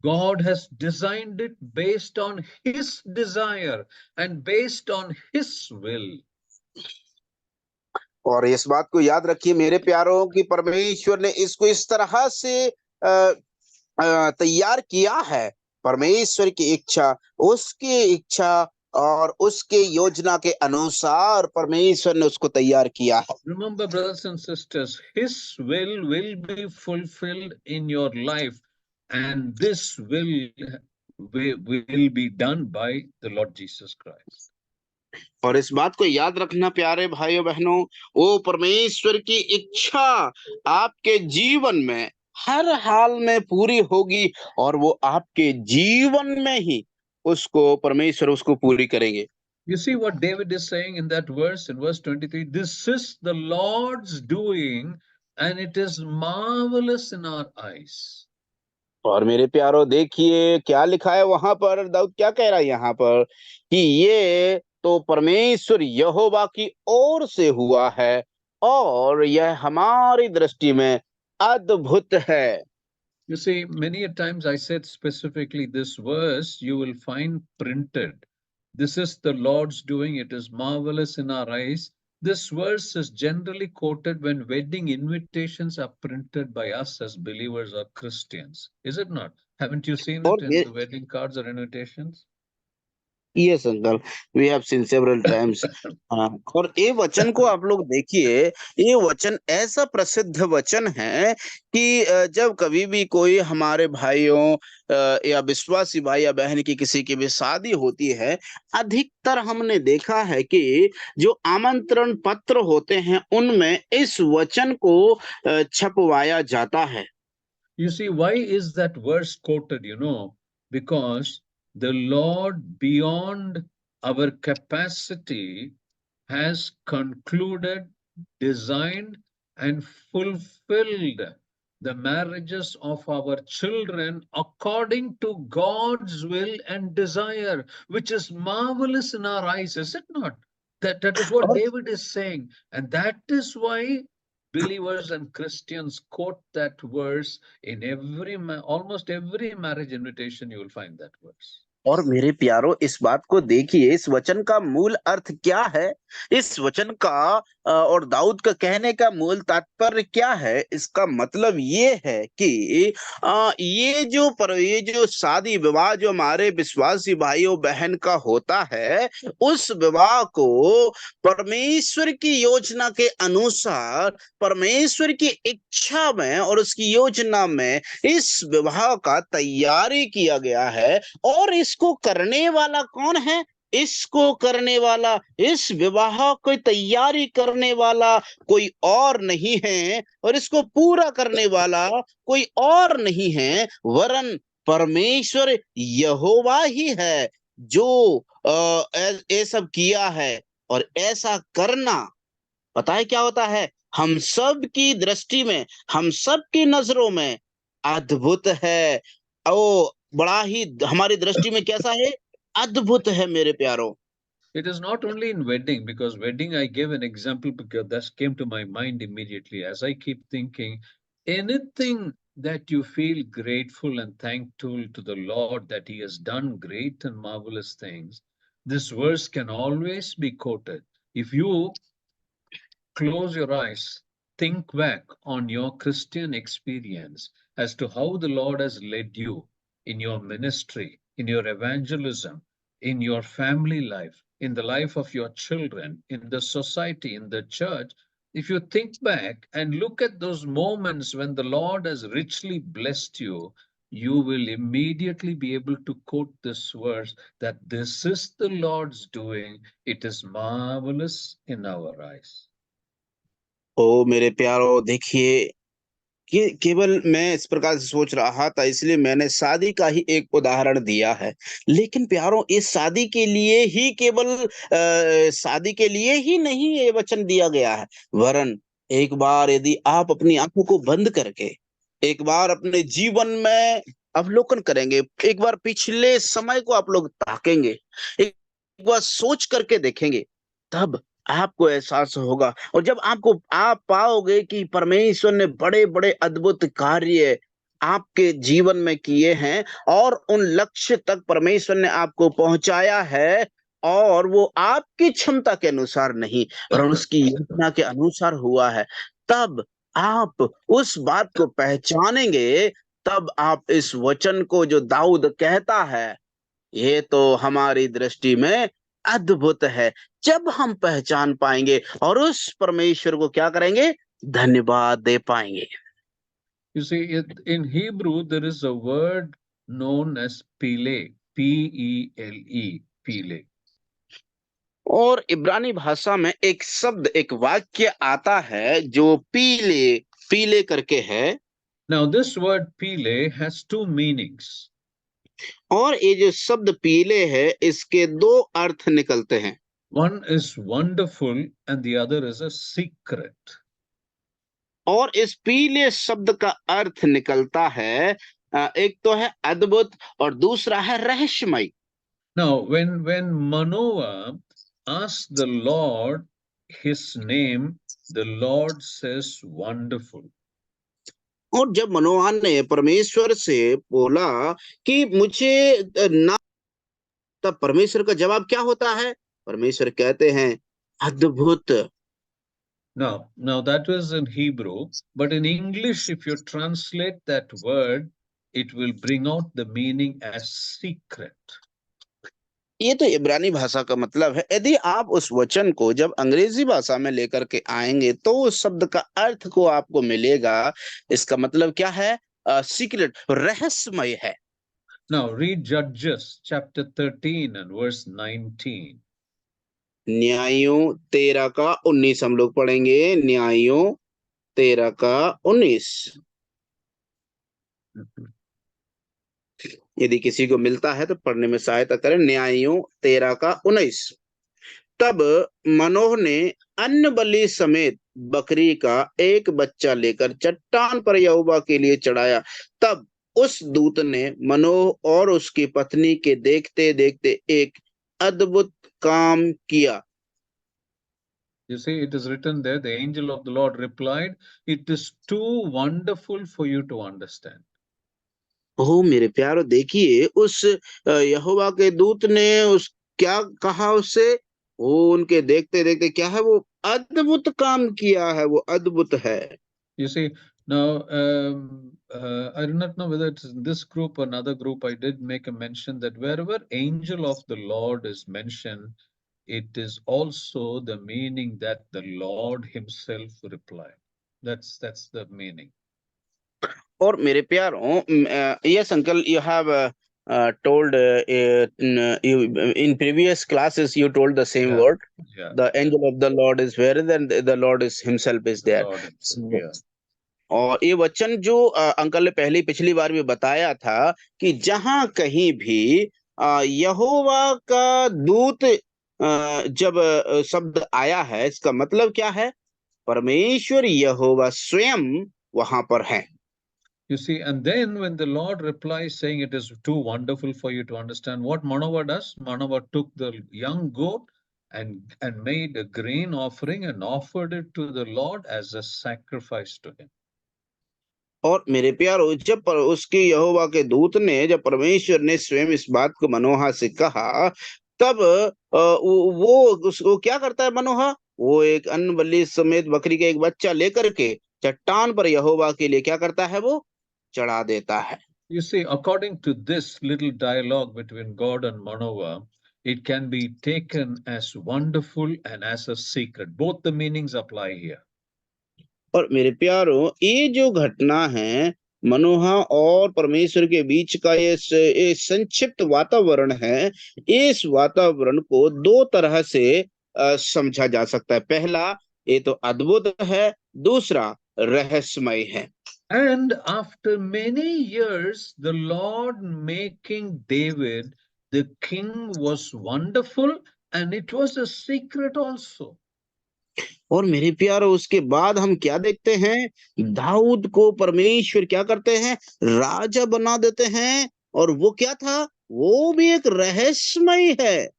God has designed it based on His desire and based on His will. और इस बात को याद रखिए मेरे प्यारों कि परमेश्वर ने इसको इस तरह से तैयार किया है। परमेश्वर की इच्छा, उसकी इच्छा और उसके योजना के अनुसार परमेश्वर ने उसको तैयार किया है। Remember, brothers and sisters, His will be fulfilled in your life, and this will be done by the Lord Jesus Christ. और इस बात को याद रखना प्यारे भाइयों बहनों, वो परमेश्वर की इच्छा आपके जीवन में हर हाल में पूरी होगी और वो आपके जीवन में ही उसको परमेश्वर उसको पूरी करेंगे। You see what David is saying in that verse, in verse 23, this is the Lord's doing, and it is marvelous in our eyes. और मेरे प्यारो देखिए क्या लिखा है वहां पर, दाऊद क्या कह रहा है यहाँ पर कि ये तो परमेश्वर यहोवा की ओर से हुआ है और यह हमारी दृष्टि में अद्भुत है। You see, many a times I said specifically this verse, you will find printed. This is the Lord's doing, it is marvelous in our eyes. This verse is generally quoted when wedding invitations are printed by us as believers or Christians. Is it not? Haven't you seen और it in the wedding cards or invitations? Yes uncle, we have seen several times. और ये वचन को आप लोग देखिए, ये वचन ऐसा प्रसिद्ध वचन है कि जब कभी भी कोई हमारे भाइयों या विश्वासी भाई या बहन की किसी की भी शादी होती है, अधिकतर हमने देखा है कि जो आमंत्रण पत्र होते हैं उनमें इस वचन को छपवाया जाता है। You see, why is that verse quoted? You know, because the Lord, beyond our capacity, has concluded, designed, and fulfilled the marriages of our children according to God's will and desire, which is marvelous in our eyes, is it not? That is what और David is saying. And that is why believers and Christians quote that verse in almost every marriage invitation. You will find that verse. और मेरे प्यारो इस बात को देखिए, इस वचन का मूल अर्थ क्या है, इस वचन का और दाऊद का कहने का मूल तात्पर्य क्या है। इसका मतलब ये है कि ये जो शादी विवाह जो हमारे विश्वासी भाइयों बहन का होता है, उस विवाह को परमेश्वर की योजना के अनुसार, परमेश्वर की इच्छा में और उसकी योजना में इस विवाह का तैयारी किया गया है। और इसको करने वाला कौन है? इसको करने वाला, इस विवाह को तैयारी करने वाला कोई और नहीं है और इसको पूरा करने वाला कोई और नहीं है वरन परमेश्वर यहोवा ही है जो ये सब किया है। और ऐसा करना पता है क्या होता है? हम सब की दृष्टि में, हम सब की नजरों में अद्भुत है। ओ बड़ा ही हमारी दृष्टि में कैसा है? अद्भुत है मेरे प्यारो। It is not only in wedding, because wedding, I gave an example because that came to my mind immediately as I keep thinking. Anything that you feel grateful and thankful to the Lord that He has done great and marvelous things, this verse can always be quoted. If you close your eyes, think back on your Christian experience as to how the Lord has led you in your ministry, in your evangelism, in your family life, in the life of your children, in the society, in the church. If you think back and look at those moments when the Lord has richly blessed you, you will immediately be able to quote this verse that this is the Lord's doing. It is marvelous in our eyes. ओ मेरे प्यारो देखिए कि केवल मैं इस प्रकार से सोच रहा था इसलिए मैंने शादी का ही एक उदाहरण दिया है। लेकिन प्यारो इस शादी के लिए ही केवल शादी के लिए ही नहीं ये वचन दिया गया है, वरन एक बार यदि आप अपनी आंखों को बंद करके एक बार अपने जीवन में अवलोकन करेंगे, एक बार पिछले समय को आप लोग ताकेंगे, एक बार सोच करके देखेंगे, तब आपको एहसास होगा। और जब आप पाओगे कि परमेश्वर ने बड़े बड़े अद्भुत कार्य आपके जीवन में किए हैं और उन लक्ष्य तक परमेश्वर ने आपको पहुंचाया है, और वो आपकी क्षमता के अनुसार नहीं वरन उसकी योजना के अनुसार हुआ है, तब आप उस बात को पहचानेंगे। तब आप इस वचन को जो दाऊद कहता है, ये तो हमारी दृष्टि में अद्भुत है, जब हम पहचान पाएंगे और उस परमेश्वर को क्या करेंगे, धन्यवाद दे पाएंगे। You see, in Hebrew, there is a word known as Pele, P-E-L-E, Pele. और इब्रानी भाषा में एक शब्द, एक वाक्य आता है जो पीले पीले करके है। Now, this word Pele has two meanings. और ये जो शब्द पीले है, इसके दो अर्थ निकलते हैं। One is wonderful and the other is a secret. और इस पीले शब्द का अर्थ निकलता है, एक तो है अद्भुत और दूसरा है रहस्यमय। Now, when Manoah asked the Lord his name, the Lord says wonderful. और जब मनोवान ने परमेश्वर से बोला कि मुझे ना, तब परमेश्वर का जवाब क्या होता है? परमेश्वर कहते हैं अद्भुत। Now that was in Hebrew, but in English, if you translate that word, it will bring out the meaning as secret. ये तो इब्रानी भाषा का मतलब है। यदि आप उस वचन को जब अंग्रेजी भाषा में लेकर के आएंगे तो उस शब्द का अर्थ को आपको मिलेगा। इसका मतलब क्या है? सीक्रेट, रहस्यमय है। Now read Judges chapter 13 and verse 19. न्यायों 13 का 19 हम लोग पढ़ेंगे। न्यायों 13 का 19। यदि किसी को मिलता है तो पढ़ने में सहायता करें। न्यायों 13 का 19। तब मनोह ने अन्न बलि समेत बकरी का एक बच्चा लेकर चट्टान पर यहोवा के लिए चढ़ाया। तब उस दूत ने मनोह और उसकी पत्नी के देखते देखते एक अद्भुत काम किया। You see, it is written there, the angel of the Lord replied, "It is too wonderful for you to understand." ओह मेरे प्यारो, देखिए उस यहोवा के दूत ने उस क्या कहा उससे? वो उनके देखते देखते क्या है? वो अद्भुत काम किया है, वो अद्भुत है। You see, now I do not know whether it's in this group or another group. I did make a mention that wherever angel of the Lord is mentioned, it is also the meaning that the Lord Himself replied. That's the meaning. और मेरे प्यारों, yes uncle, you have told in previous classes you told the same Yeah, word. yeah. The angel of the Lord is where, then the Lord is himself is The there. Lord Himself, yeah. और ये वचन जो अंकल ने पिछली बार भी बताया था कि जहां कहीं भी यहोवा का दूत जब शब्द आया है, इसका मतलब क्या है? परमेश्वर यहोवा स्वयं वहां पर है। You see, and then when the Lord replies saying it is too wonderful for you to understand, what Manoah does, Manoah took the young goat and made a grain offering and offered it to the Lord as a sacrifice to Him. और मेरे प्यारो, जब उसके यहोवा के दूत ने, जब परमेश्वर ने स्वयं इस बात को मनोहा से कहा, तब वो उसको क्या करता है मनोहा? वो एक अन्न बलि समेत बकरी का एक बच्चा लेकर के चट्टान पर यहोवा के लिए क्या करता है? वो चढ़ा देता है। You see, according to this little dialogue between God and Manoah, it can be taken as wonderful and as a secret. Both the meanings apply here. और मेरे प्यारो, ये जो घटना है मनोहा और परमेश्वर के बीच का, ये संक्षिप्त वातावरण है। इस वातावरण को दो तरह से समझा जा सकता है। पहला, ये तो अद्भुत है, दूसरा रहस्यमय है। And after many years, the Lord making David the king was wonderful, and it was a secret also. और मेरे प्यारो, उसके बाद हम क्या देखते हैं? दाऊद को परमेश्वर क्या करते हैं? राजा बना देते हैं। और वो क्या था? वो भी एक रहस्यमय है।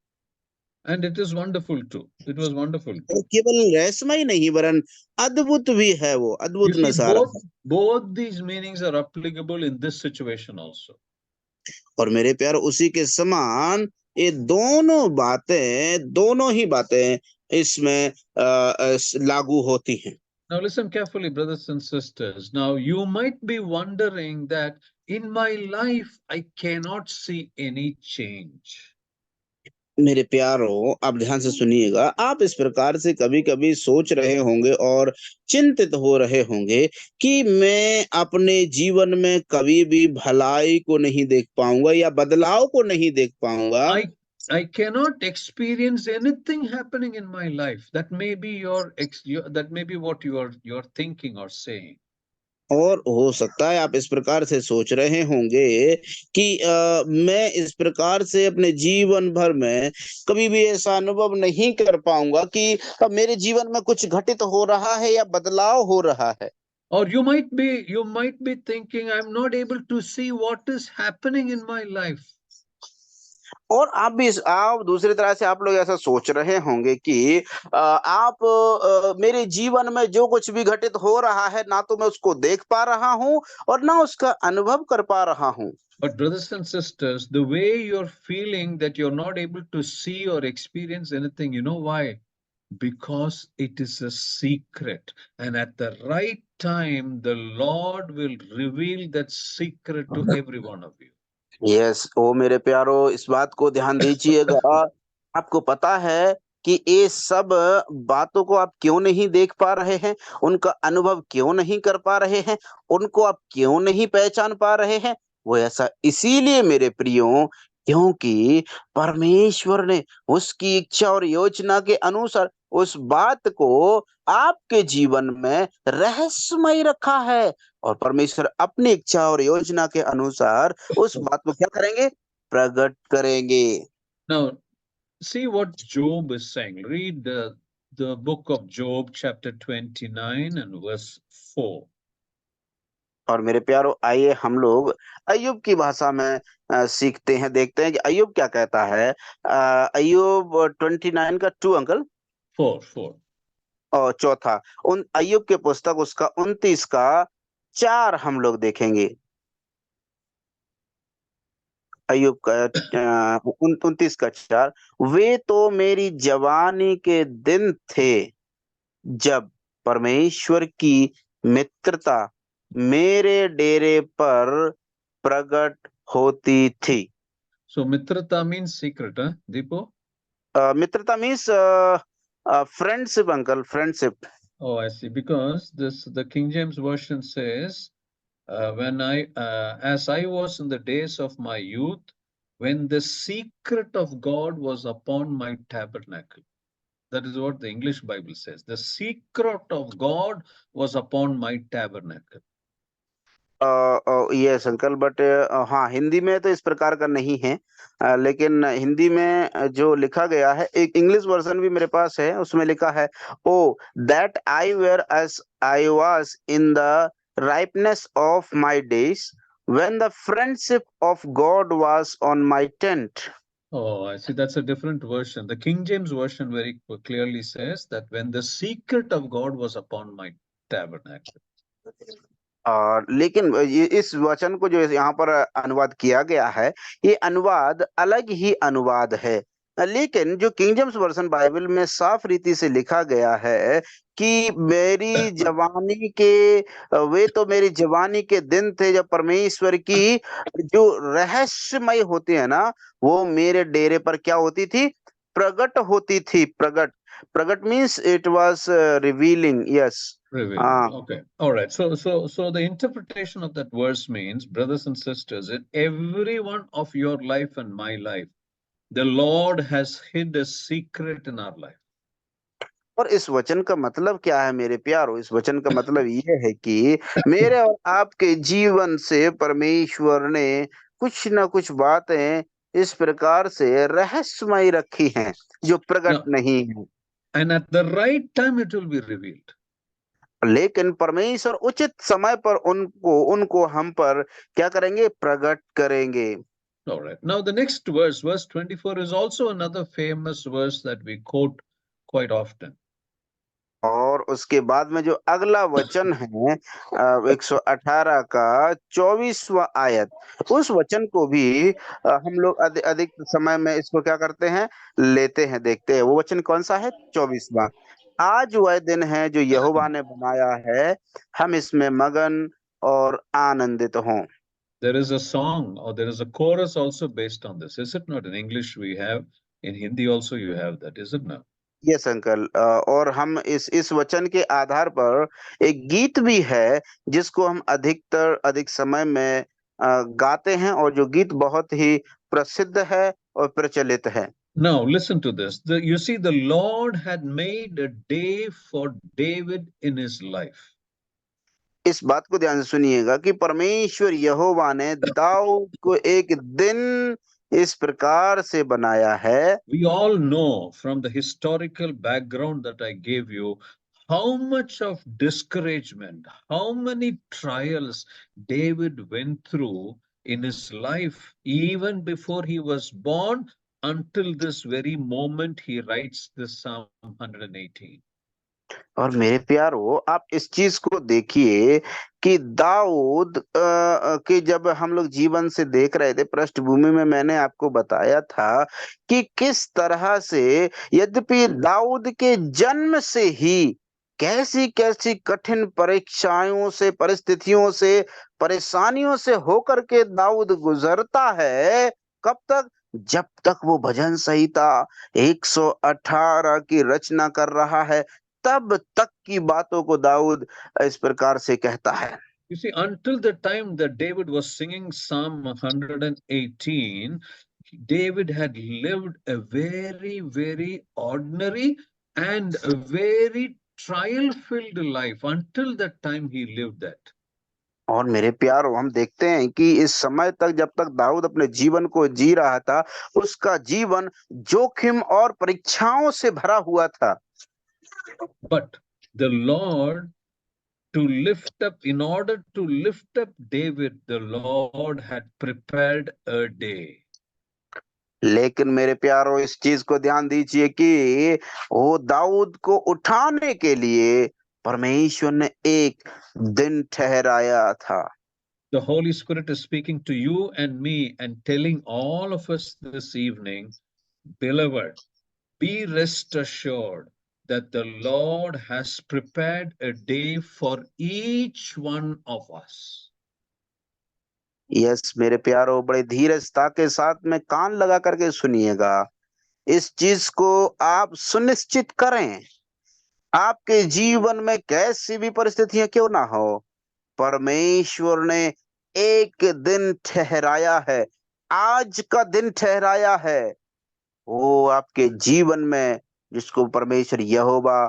And it is wonderful too. It was wonderful और too. केवल रहस्यमय नहीं वरन अद्भुत भी है, वो You अद्भुत see, नजारा है। both these meanings are applicable in this situation also. और मेरे प्यार उसी के समान ये दोनों ही बातें इसमें लागू होती हैं। Now listen carefully, brothers and sisters. Now you might be wondering that in my life I cannot see any change. मेरे प्यारों, आप ध्यान से सुनिएगा। आप इस प्रकार से कभी कभी सोच रहे होंगे और चिंतित हो रहे होंगे कि मैं अपने जीवन में कभी भी भलाई को नहीं देख पाऊंगा या बदलाव को नहीं देख पाऊंगा। I cannot experience anything happening in my life. That may be that may be what you're thinking or saying. और हो सकता है आप इस प्रकार से सोच रहे होंगे कि मैं इस प्रकार से अपने जीवन भर में कभी भी ऐसा अनुभव नहीं कर पाऊंगा कि मेरे जीवन में कुछ घटित हो रहा है या बदलाव हो रहा है। Or you might be thinking, I'm not able to see what is happening in my life. और आप दूसरी तरह से आप लोग ऐसा सोच रहे होंगे कि मेरे जीवन में जो कुछ भी घटित हो रहा है ना तो मैं उसको देख पा रहा हूँ और ना उसका अनुभव कर पा रहा हूँ। But brothers and sisters, the way you're feeling that you're not able to see or experience anything, you know why? Because it is a secret. And at the right time, the Lord will reveal that secret to every one of you. Yes, ओ मेरे प्यारो, इस बात को ध्यान दीजिएगा। आपको पता है कि ये सब बातों को आप क्यों नहीं देख पा रहे हैं, उनका अनुभव क्यों नहीं कर पा रहे हैं, उनको आप क्यों नहीं पहचान पा रहे हैं? वो ऐसा इसीलिए मेरे प्रियो, क्योंकि परमेश्वर ने उसकी इच्छा और योजना के अनुसार उस बात को आपके जीवन में रहस्यमय रखा है और परमेश्वर अपनी इच्छा और योजना के अनुसार उस बात को क्या करेंगे? प्रकट करेंगे। Now, see what Job is saying. Read the book of Job, chapter 29 and verse 4. और मेरे प्यारो, आइए हम लोग अय्यूब की भाषा में सीखते हैं, देखते हैं कि अय्यूब क्या कहता है। अय्यूब 29 का 2 अंकल 4. और चौथा उन अय्यूब के पुस्तक उसका 29 का 4 हम लोग देखेंगे। अय्यूब का 29 का 4, वे तो मेरी जवानी के दिन थे जब परमेश्वर की मित्रता मेरे डेरे पर प्रकट होती थी। So mitrata means secret, huh, Deepo? मित्रता means friendship uncle, friendship. Oh, I see. Because the King James Version says, as I was in the days of my youth, when the secret of God was upon my tabernacle. That is what the English Bible says. The secret of God was upon my tabernacle. Yes uncle, but हाँ, हिंदी में तो इस प्रकार का नहीं है। लेकिन हिंदी में जो लिखा गया है, एक इंग्लिश वर्जन भी मेरे पास है, उसमें लिखा है, O that I were as I was in the ripeness of my days when the friendship of God was on my tent. Oh, I see. That's a different version. The King James Version very clearly says that when the secret of God was upon my tabernacle. और लेकिन ये इस वचन को जो यहाँ पर अनुवाद किया गया है, ये अनुवाद अलग ही अनुवाद है। लेकिन जो किंग जेम्स वर्जन बाइबल में साफ रीति से लिखा गया है कि मेरी जवानी के वे तो मेरी जवानी के दिन थे जब परमेश्वर की जो रहस्यमय होती है ना, वो मेरे डेरे पर क्या होती थी? प्रकट होती थी। प्रकट means it was revealing. Yes, Revealing. Okay. All right. So the interpretation of that verse means, brothers and sisters, in every one of your life and my life, the Lord has hid a secret in our life. और इस वचन का मतलब क्या है मेरे प्यारो? इस वचन का मतलब ये है कि मेरे और आपके जीवन से परमेश्वर ने कुछ ना कुछ बातें इस प्रकार से रहस्यमय रखी हैं जो प्रकट नहीं है। And at the right time it will be revealed. लेकिन परमेश्वर उचित समय पर उनको हम पर क्या करेंगे? प्रकट करेंगे। All right. Now the next verse, verse 24, is also another famous verse that we quote quite often. और उसके बाद में जो अगला वचन है 118 का 24वां आयत, उस वचन को भी हम लोग अधिक समय में इसको क्या करते हैं, लेते हैं, देखते हैं। वो वचन कौन सा है? 24वां। आज वह दिन है जो यहोवा ने बनाया है, हम इसमें मगन और आनंदित हों। There is a song or there is a chorus also based on this, is it not? In English we have, in Hindi also you have that, is it not? Yes uncle. और हम इस वचन के आधार पर एक गीत भी है जिसको हम अधिक समय में गाते हैं, और जो गीत बहुत ही प्रसिद्ध है और प्रचलित है। Now listen to this. You see, the Lord had made a day for David in his life. इस बात को ध्यान से सुनिएगा कि परमेश्वर यहोवा ने दाऊद को एक दिन इस प्रकार से बनाया है। We all know from the historical background that I gave you how much of discouragement, how many trials David went through in his life, even before he was born, until this very moment he writes this Psalm 118. और मेरे प्यारो, आप इस चीज को देखिए कि दाऊद के जब हम लोग जीवन से देख रहे थे, पृष्ठभूमि में मैंने आपको बताया था कि किस तरह से यद्यपि दाऊद के जन्म से ही कैसी कैसी कठिन परीक्षाओं से, परिस्थितियों से, परेशानियों से होकर के दाऊद गुजरता है। कब तक? जब तक वो भजन संहिता 118 की रचना कर रहा है, तब तक की बातों को दाऊद इस प्रकार से कहता है। You see, until the time that David was singing Psalm 118, David had lived a very, very ordinary and a very trial-filled life until that time he lived that. और मेरे प्यारो, हम देखते हैं कि इस समय तक, जब तक दाऊद अपने जीवन को जी रहा था, उसका जीवन जोखिम और परीक्षाओं से भरा हुआ था। But the Lord, in order to lift up David, the Lord had prepared a day. लेकिन मेरे प्यारो, इस चीज को ध्यान दीजिए कि वो दाऊद को उठाने के लिए परमेश्वर ने एक दिन ठहराया था। The Holy Spirit is speaking to you and me and telling all of us this evening, beloved, be rest assured that the Lord has prepared a day for each one of us. Yes मेरे प्यारो, बड़े धीरजता के साथ में कान लगा करके सुनिएगा। इस चीज को आप सुनिश्चित करें, आपके जीवन में कैसी भी परिस्थितियां क्यों ना हो, परमेश्वर ने एक दिन ठहराया है, आज का दिन ठहराया है, वो आपके जीवन में, जिसको परमेश्वर यहोवा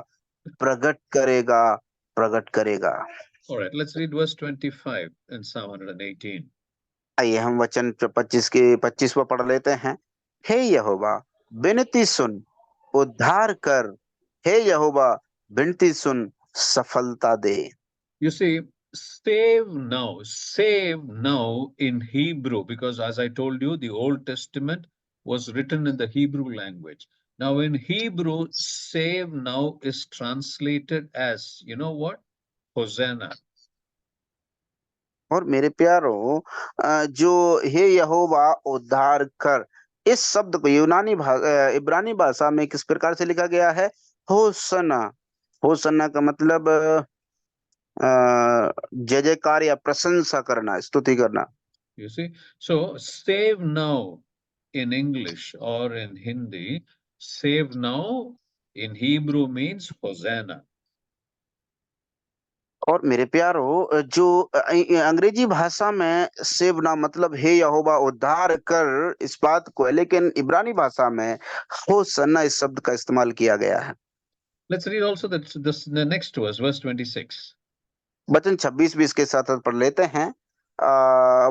प्रकट करेगा। All right, let's read verse 25 in Psalm 118. आइए हम वचन 25वां पढ़ लेते हैं। हे यहोवा, विनती सुन, उद्धार कर। हे यहोवा, विनती सुन, सफलता दे। You see, save now in Hebrew, because as I told you, the Old Testament was written in the Hebrew language. Now in Hebrew, save now is translated as, you know what? Hosanna. और मेरे प्यारो, जो हे यहोवा उद्धार कर, इस शब्द को इब्रानी भाषा में किस प्रकार से लिखा गया है? होसना। होसना का मतलब जय जयकार या प्रशंसा करना, स्तुति करना। You see, so save now in English or in Hindi, save now in Hebrew means Hosanna. और मेरे प्यारो, जो अंग्रेजी भाषा में सेवना मतलब हे यहोवा उद्धार कर, इस बात को है, लेकिन इब्रानी भाषा में होसना इस शब्द का इस्तेमाल किया गया है। Let's read also the next verse 26. वचन 26 भी इसके साथ पढ़ लेते हैं।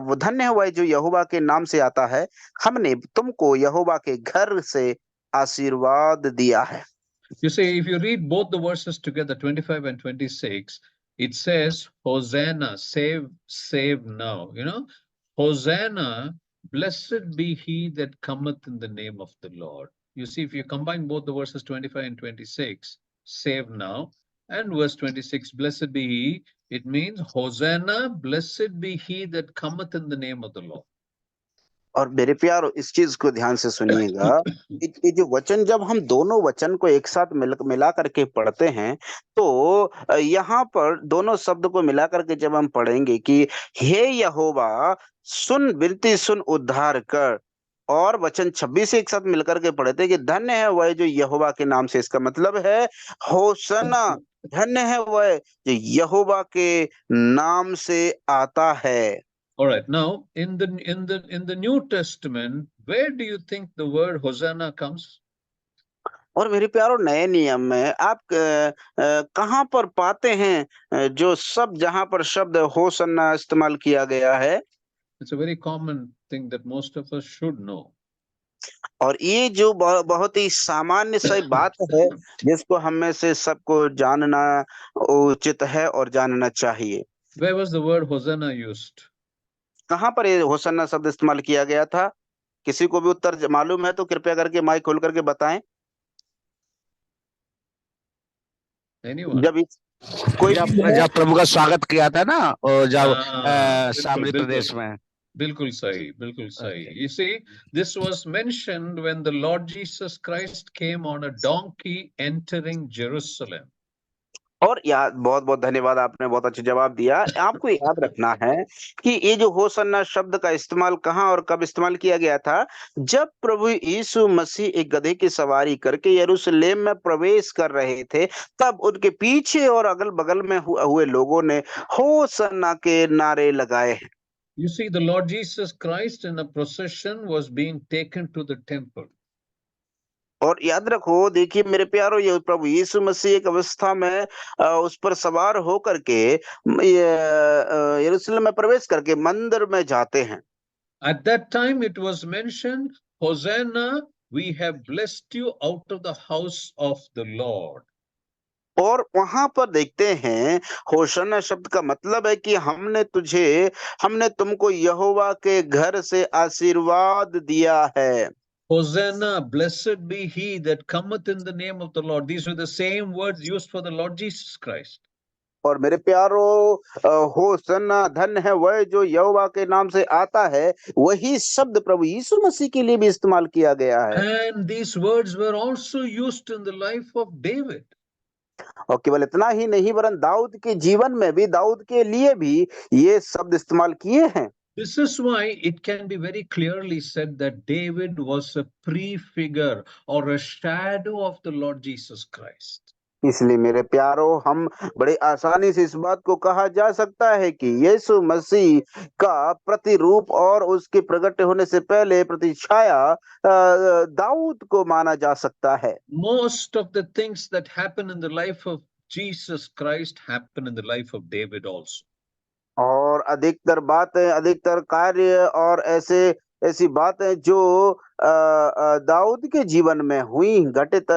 वो धन्य हुआ जो यहोवा के नाम से आता है, हमने तुमको यहोवा के घर से आशीर्वाद दिया है। You see, if you read both the verses together, 25 and 26, it says, Hosanna, save now. You know, Hosanna blessed be he that cometh in the name of the Lord. You see, if you combine both the verses 25 and 26, save now, and verse 26, blessed be he, it means, Hosanna, blessed be he that cometh in the name of the Lord. और मेरे प्यारो इस चीज को ध्यान से सुनिएगा, ये जो वचन, जब हम दोनों वचन को एक साथ मिला करके पढ़ते हैं, तो यहाँ पर दोनों शब्द को मिला करके जब हम पढ़ेंगे कि हे यहोवा सुन विनती, सुन उद्धार कर, और वचन 26 एक साथ मिलकर के पढ़ते हैं कि धन्य है वह जो यहोवा के नाम से, इसका मतलब है होसना, धन्य है वह जो यहोवा के नाम से आता है। All right. Now, in the New Testament, where do you think the word Hosanna comes? और मेरे प्यारो नए नियम में आप कहाँ पर पाते हैं जो सब, जहां पर शब्द होसन्ना इस्तेमाल किया गया है? It's a very common thing that most of us should know. और ये जो बहुत ही सामान्य सी बात है जिसको हम में से सबको जानना उचित है और जानना चाहिए। Where was the word Hosanna used? कहाँ पर ये होसन्ना शब्द इस्तेमाल किया गया था? किसी को भी उत्तर मालूम है तो कृपया करके माइक खोल करके बताएं। Anyone? जब कोई जब प्रभु का स्वागत किया था ना, और जब बिल्कुल सामरी प्रदेश में। बिल्कुल सही, बिल्कुल सही। You see, this was mentioned when the Lord Jesus Christ came on a donkey entering Jerusalem. और याद, बहुत बहुत धन्यवाद, आपने बहुत अच्छा जवाब दिया। आपको याद रखना है कि ये जो होसन्ना शब्द का इस्तेमाल कहाँ और कब इस्तेमाल किया गया था? जब प्रभु यीशु मसीह एक गधे की सवारी करके यरूशलेम में प्रवेश कर रहे थे, तब उनके पीछे और अगल बगल में हुए लोगों ने होसन्ना के नारे लगाए। You see, the Lord Jesus Christ in a procession was being taken to the temple. और याद रखो, देखिए मेरे प्यारो, ये प्रभु यीशु मसीह एक अवस्था में उस पर सवार होकर के यरूशलेम में प्रवेश करके मंदिर में जाते हैं। At that time it was mentioned, Hosanna, we have blessed you out of the house of the Lord. और वहां पर देखते हैं, होशन्ना शब्द का मतलब है कि हमने तुमको यहोवा के घर से आशीर्वाद दिया है। Hosanna, blessed be he that cometh in the name of the Lord. These were the same words used for the Lord Jesus Christ. और मेरे प्यारो, होसन्ना, धन्य है वह जो यहोवा के नाम से आता है, वही शब्द प्रभु यीशु मसीह के लिए भी इस्तेमाल किया गया है। And these words were also used in the life of David. और केवल इतना ही नहीं, वरन दाऊद के जीवन में भी, दाऊद के लिए भी ये शब्द इस्तेमाल किए हैं। This is why it can be very clearly said that David was a prefigure or a shadow of the Lord Jesus Christ. इसलिए मेरे प्यारो, हम बड़े आसानी से इस बात को कहा जा सकता है कि यीशु मसीह का प्रतिरूप और उसके प्रकट होने से पहले प्रतिछाया दाऊद को माना जा सकता है। Most of the things that happen in the life of Jesus Christ happen in the life of David also. और अधिकतर कार्य और ऐसी बातें जो दाऊद के जीवन में घटित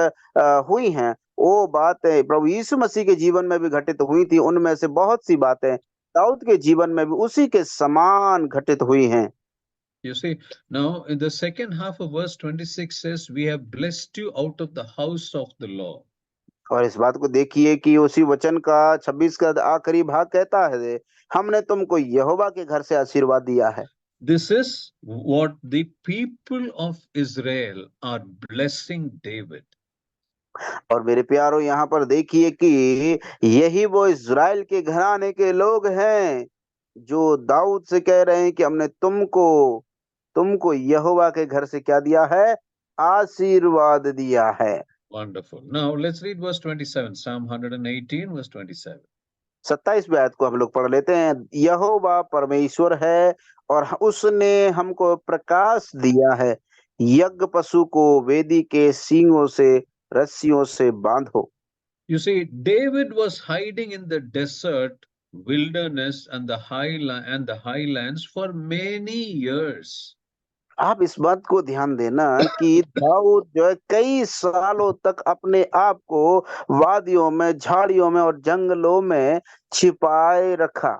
हुई हैं, वो बातें प्रभु यीशु मसीह के जीवन में भी घटित हुई थी। उनमें से बहुत सी बातें दाऊद के जीवन में भी उसी के समान घटित हुई हैं। You see, now in the second half of verse 26 says, we have blessed you out of the house of the Lord. और इस बात को देखिए कि उसी वचन का 26 का आखिरी भाग कहता है, हमने तुमको यहोवा के घर से आशीर्वाद दिया है। This is what the people of Israel are blessing David. और मेरे प्यारो, यहाँ पर देखिए कि यही वो इज़राइल के घराने के लोग हैं जो दाऊद से कह रहे हैं कि हमने तुमको यहोवा के घर से क्या दिया है? आशीर्वाद दिया है। Wonderful. Now let's read verse 27, Psalm 118, verse 27. 27वें आयत को हम लोग पढ़ लेते हैं। यहोवा परमेश्वर है और उसने हमको प्रकाश दिया है, यज्ञ पशु को वेदी के सींगों से, रस्सियों से बांधो। You see, David was hiding in the desert, wilderness, and the highlands for many years. आप इस बात को ध्यान देना कि दाऊद जो है कई सालों तक अपने आप को वादियों में, झाड़ियों में और जंगलों में छिपाए रखा।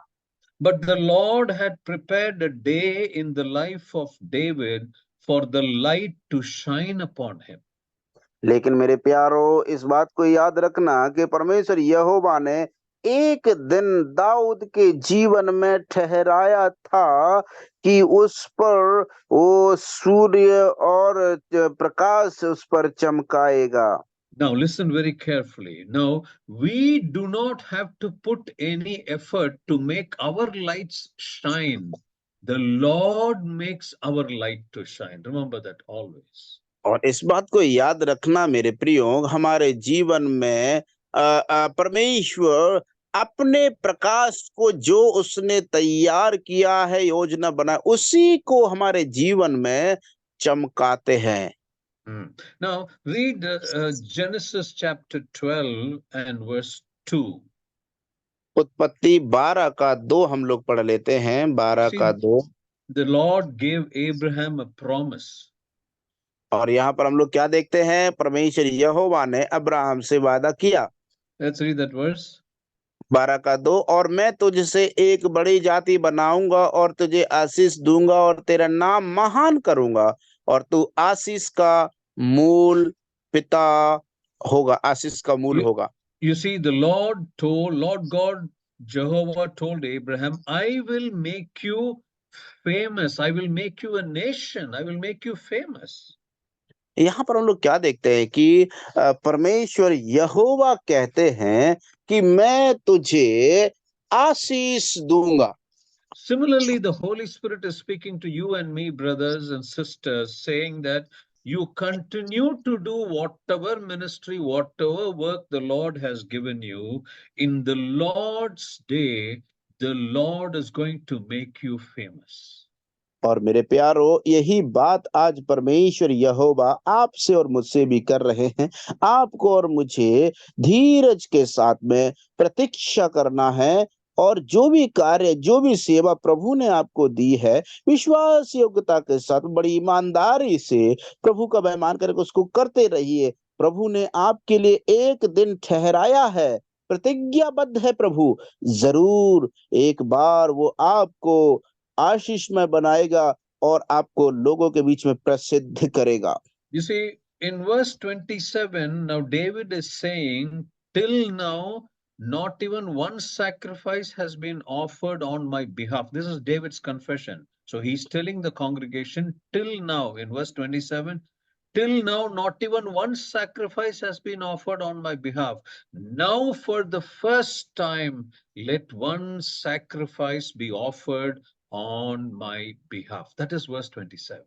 But the Lord had prepared a day in the life of David for the light to shine upon him. लेकिन मेरे प्यारो, इस बात को याद रखना कि परमेश्वर यहोवा ने एक दिन दाऊद के जीवन में ठहराया था कि उस पर वो सूर्य और प्रकाश उस पर चमकाएगा। Now listen very carefully. Now we do not have to put any effort to make our lights shine. The Lord makes our light to shine. Remember that always. और इस बात को याद रखना मेरे प्रियो, हमारे जीवन में परमेश्वर अपने प्रकाश को जो उसने तैयार किया है, योजना बना, उसी को हमारे जीवन में चमकाते हैं। Now read Genesis chapter 12 and verse 2. उत्पत्ति 12 का 2 हम लोग पढ़ लेते हैं। 12 See, का 2। The Lord gave Abraham a promise. और यहाँ पर हम लोग क्या देखते हैं? परमेश्वर यहोवा ने अब्राहम से वादा किया। Let's read that verse. 12 का 2, और मैं तुझसे एक बड़ी जाति बनाऊंगा और तुझे आशीष दूंगा और तेरा नाम महान करूंगा और तू आशीष का मूल पिता होगा, आशीष का मूल होगा। You see, the Lord God, Jehovah told Abraham, I will make you famous. I will make you a nation. I will make you famous. यहाँ पर हम लोग क्या देखते हैं कि परमेश्वर यहोवा कहते हैं कि मैं तुझे आशीष दूंगा। Similarly, the Holy Spirit is speaking to you and me, brothers and sisters, saying that you continue to do whatever ministry, whatever work the Lord has given you. In the Lord's day, the Lord is going to make you famous. और मेरे प्यारो, यही बात आज परमेश्वर यहोवा आपसे और मुझसे भी कर रहे हैं। आपको और मुझे धीरज के साथ में प्रतीक्षा करना है और जो भी कार्य, जो भी सेवा प्रभु ने आपको दी है, विश्वास योग्यता के साथ बड़ी ईमानदारी से प्रभु का महिमान करके उसको करते रहिए। प्रभु ने आपके लिए एक दिन ठहराया है, प्रतिज्ञाबद्ध है प्रभु, जरूर एक बार वो आपको आशीष में बनाएगा और आपको लोगों के बीच में प्रसिद्ध करेगा। You see, in verse 27, now David is saying, till now, not even one sacrifice has been offered on my behalf. This is David's confession. So he's telling the congregation, till now, in verse 27, till now, not even one sacrifice has been offered on my behalf. Now, for the first time, let one sacrifice be offered on my behalf. That is verse 27.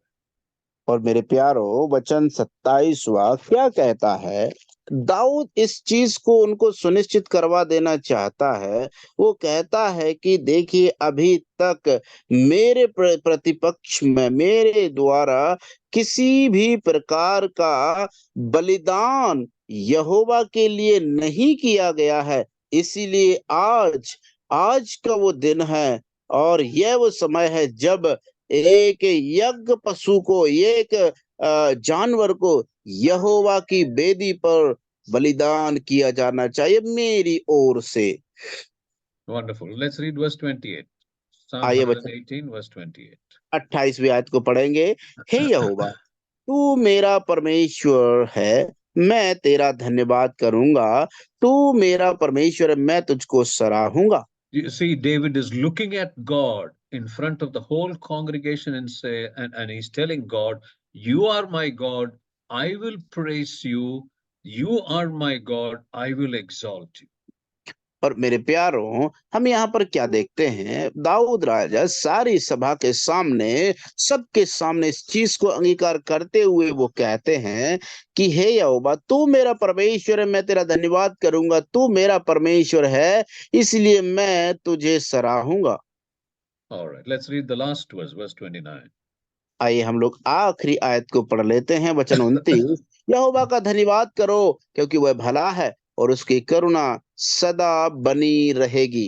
और मेरे प्यारो, वचन 27वां क्या कहता है? दाऊद इस चीज को उनको सुनिश्चित करवा देना चाहता है। वो कहता है कि देखिए, अभी तक मेरे प्रतिपक्ष में मेरे द्वारा किसी भी प्रकार का बलिदान यहोवा के लिए नहीं किया गया है। इसीलिए आज का वो दिन है और यह वो समय है जब एक यज्ञ पशु को, एक जानवर को यहोवा की वेदी पर बलिदान किया जाना चाहिए मेरी ओर से। Wonderful. Let's read verse 28. Psalm आइए 118, verse 28. 28वीं आयत को पढ़ेंगे। हे यहोवा, तू मेरा परमेश्वर है, मैं तेरा धन्यवाद करूंगा। तू मेरा परमेश्वर है, मैं तुझको सराहूंगा। You see, David is looking at God in front of the whole congregation and he's telling God, you are my God, I will praise you. You are my God, I will exalt you. और मेरे प्यारों, हम यहाँ पर क्या देखते हैं? दाऊद राजा सारी सभा के सामने, सबके सामने इस चीज को अंगीकार करते हुए वो कहते हैं कि हे यहोवा, तू मेरा परमेश्वर है, मैं तेरा धन्यवाद करूंगा। तू मेरा परमेश्वर है, इसलिए मैं तुझे सराहूंगा। All right, let's read the last verse, verse 29. आइए हम लोग आखिरी आयत को पढ़ लेते हैं, वचन 29। यहोवा का धन्यवाद करो क्योंकि वह भला है और उसकी करुणा सदा बनी रहेगी।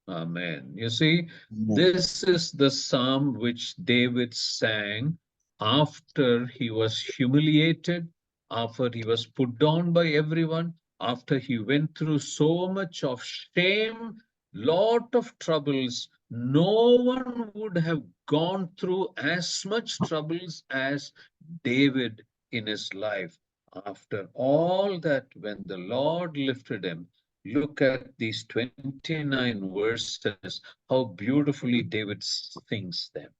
Amen. You see, this is the psalm which David sang after he was humiliated, after he was put down by everyone, after he went through so much of shame, lot of troubles. no one would have gone through as much troubles as David in his life. After all that, when the Lord lifted him, look at these 29 verses, how beautifully David sings them.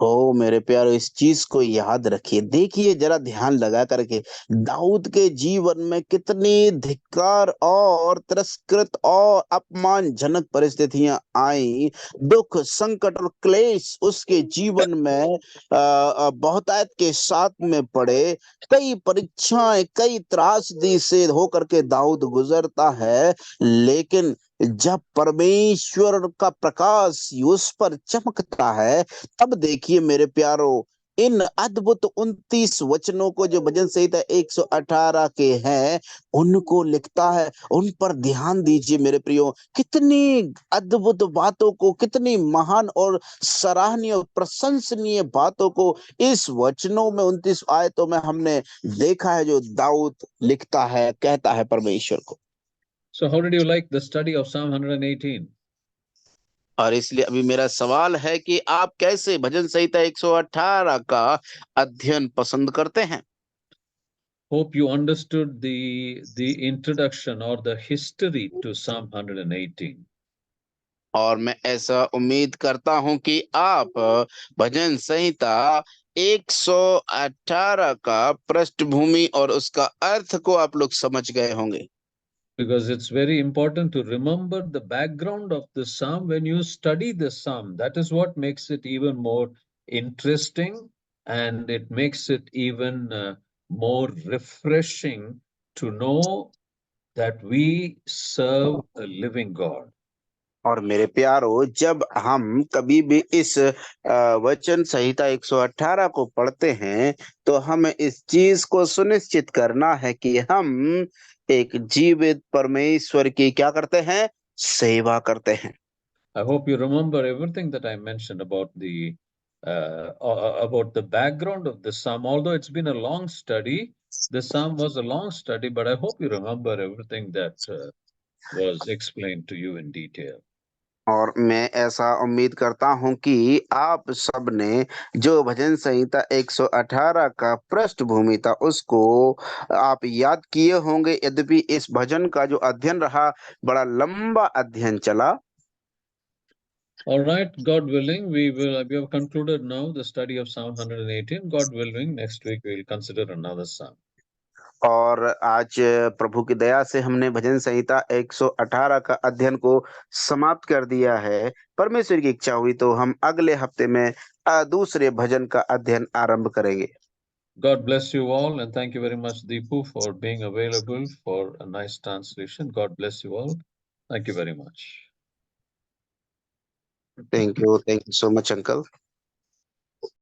ओ मेरे प्यारो, इस चीज को याद रखिए, देखिए जरा ध्यान लगा करके, दाऊद के जीवन में कितनी धिक्कार और तिरस्कृत और अपमानजनक परिस्थितियां आई, दुख, संकट और क्लेश उसके जीवन में बहुतायत के साथ में पड़े, कई परीक्षाएं, कई त्रासदी से होकर के दाऊद गुजरता है, लेकिन जब परमेश्वर का प्रकाश उस पर चमकता है, तब देखिए मेरे प्यारो, इन अद्भुत 29 वचनों को जो भजन संहिता 118 के हैं, उनको लिखता है। उन पर ध्यान दीजिए मेरे प्रियो, कितनी अद्भुत बातों को, कितनी महान और सराहनीय और प्रशंसनीय बातों को इस वचनों में 29 आयतों में हमने देखा है, जो दाऊद लिखता है, कहता है परमेश्वर को। So how did you like the study of Psalm 118? और इसलिए अभी मेरा सवाल है कि आप कैसे भजन संहिता 118 का अध्ययन पसंद करते हैं? Hope you understood the introduction or the history to Psalm 118. और मैं ऐसा उम्मीद करता हूं कि आप भजन संहिता 118 का पृष्ठभूमि और उसका अर्थ को आप लोग समझ गए होंगे। Because it's very important to remember the background of the psalm when you study the psalm. That is what makes it even more interesting, and it makes it even more refreshing to know that we serve a living God. और मेरे प्यारो, जब हम कभी भी इस वचन संहिता 118 को पढ़ते हैं, तो हमें इस चीज को सुनिश्चित करना है कि हम एक जीवित परमेश्वर की क्या करते हैं? सेवा करते हैं। I hope you remember everything that I mentioned about the background of the psalm. Although it's been a long study, the psalm was a long study, but I hope you remember everything that was explained to you in detail. और मैं ऐसा उम्मीद करता हूं कि आप सबने जो भजन संहिता 118 का पृष्ठभूमि था, उसको आप याद किए होंगे। यद्यपि इस भजन का जो अध्ययन रहा, बड़ा लंबा अध्ययन चला। All right, God willing, we have concluded now the study of Psalm 118. God willing, next week we'll consider another psalm. और आज प्रभु की दया से हमने भजन संहिता 118 का अध्ययन को समाप्त कर दिया है। परमेश्वर की इच्छा हुई तो हम अगले हफ्ते में दूसरे भजन का अध्ययन आरंभ करेंगे। God bless you all, and thank you very much, Deepu, for being available for a nice translation. God bless you all. Thank you very much. Thank you so much, uncle.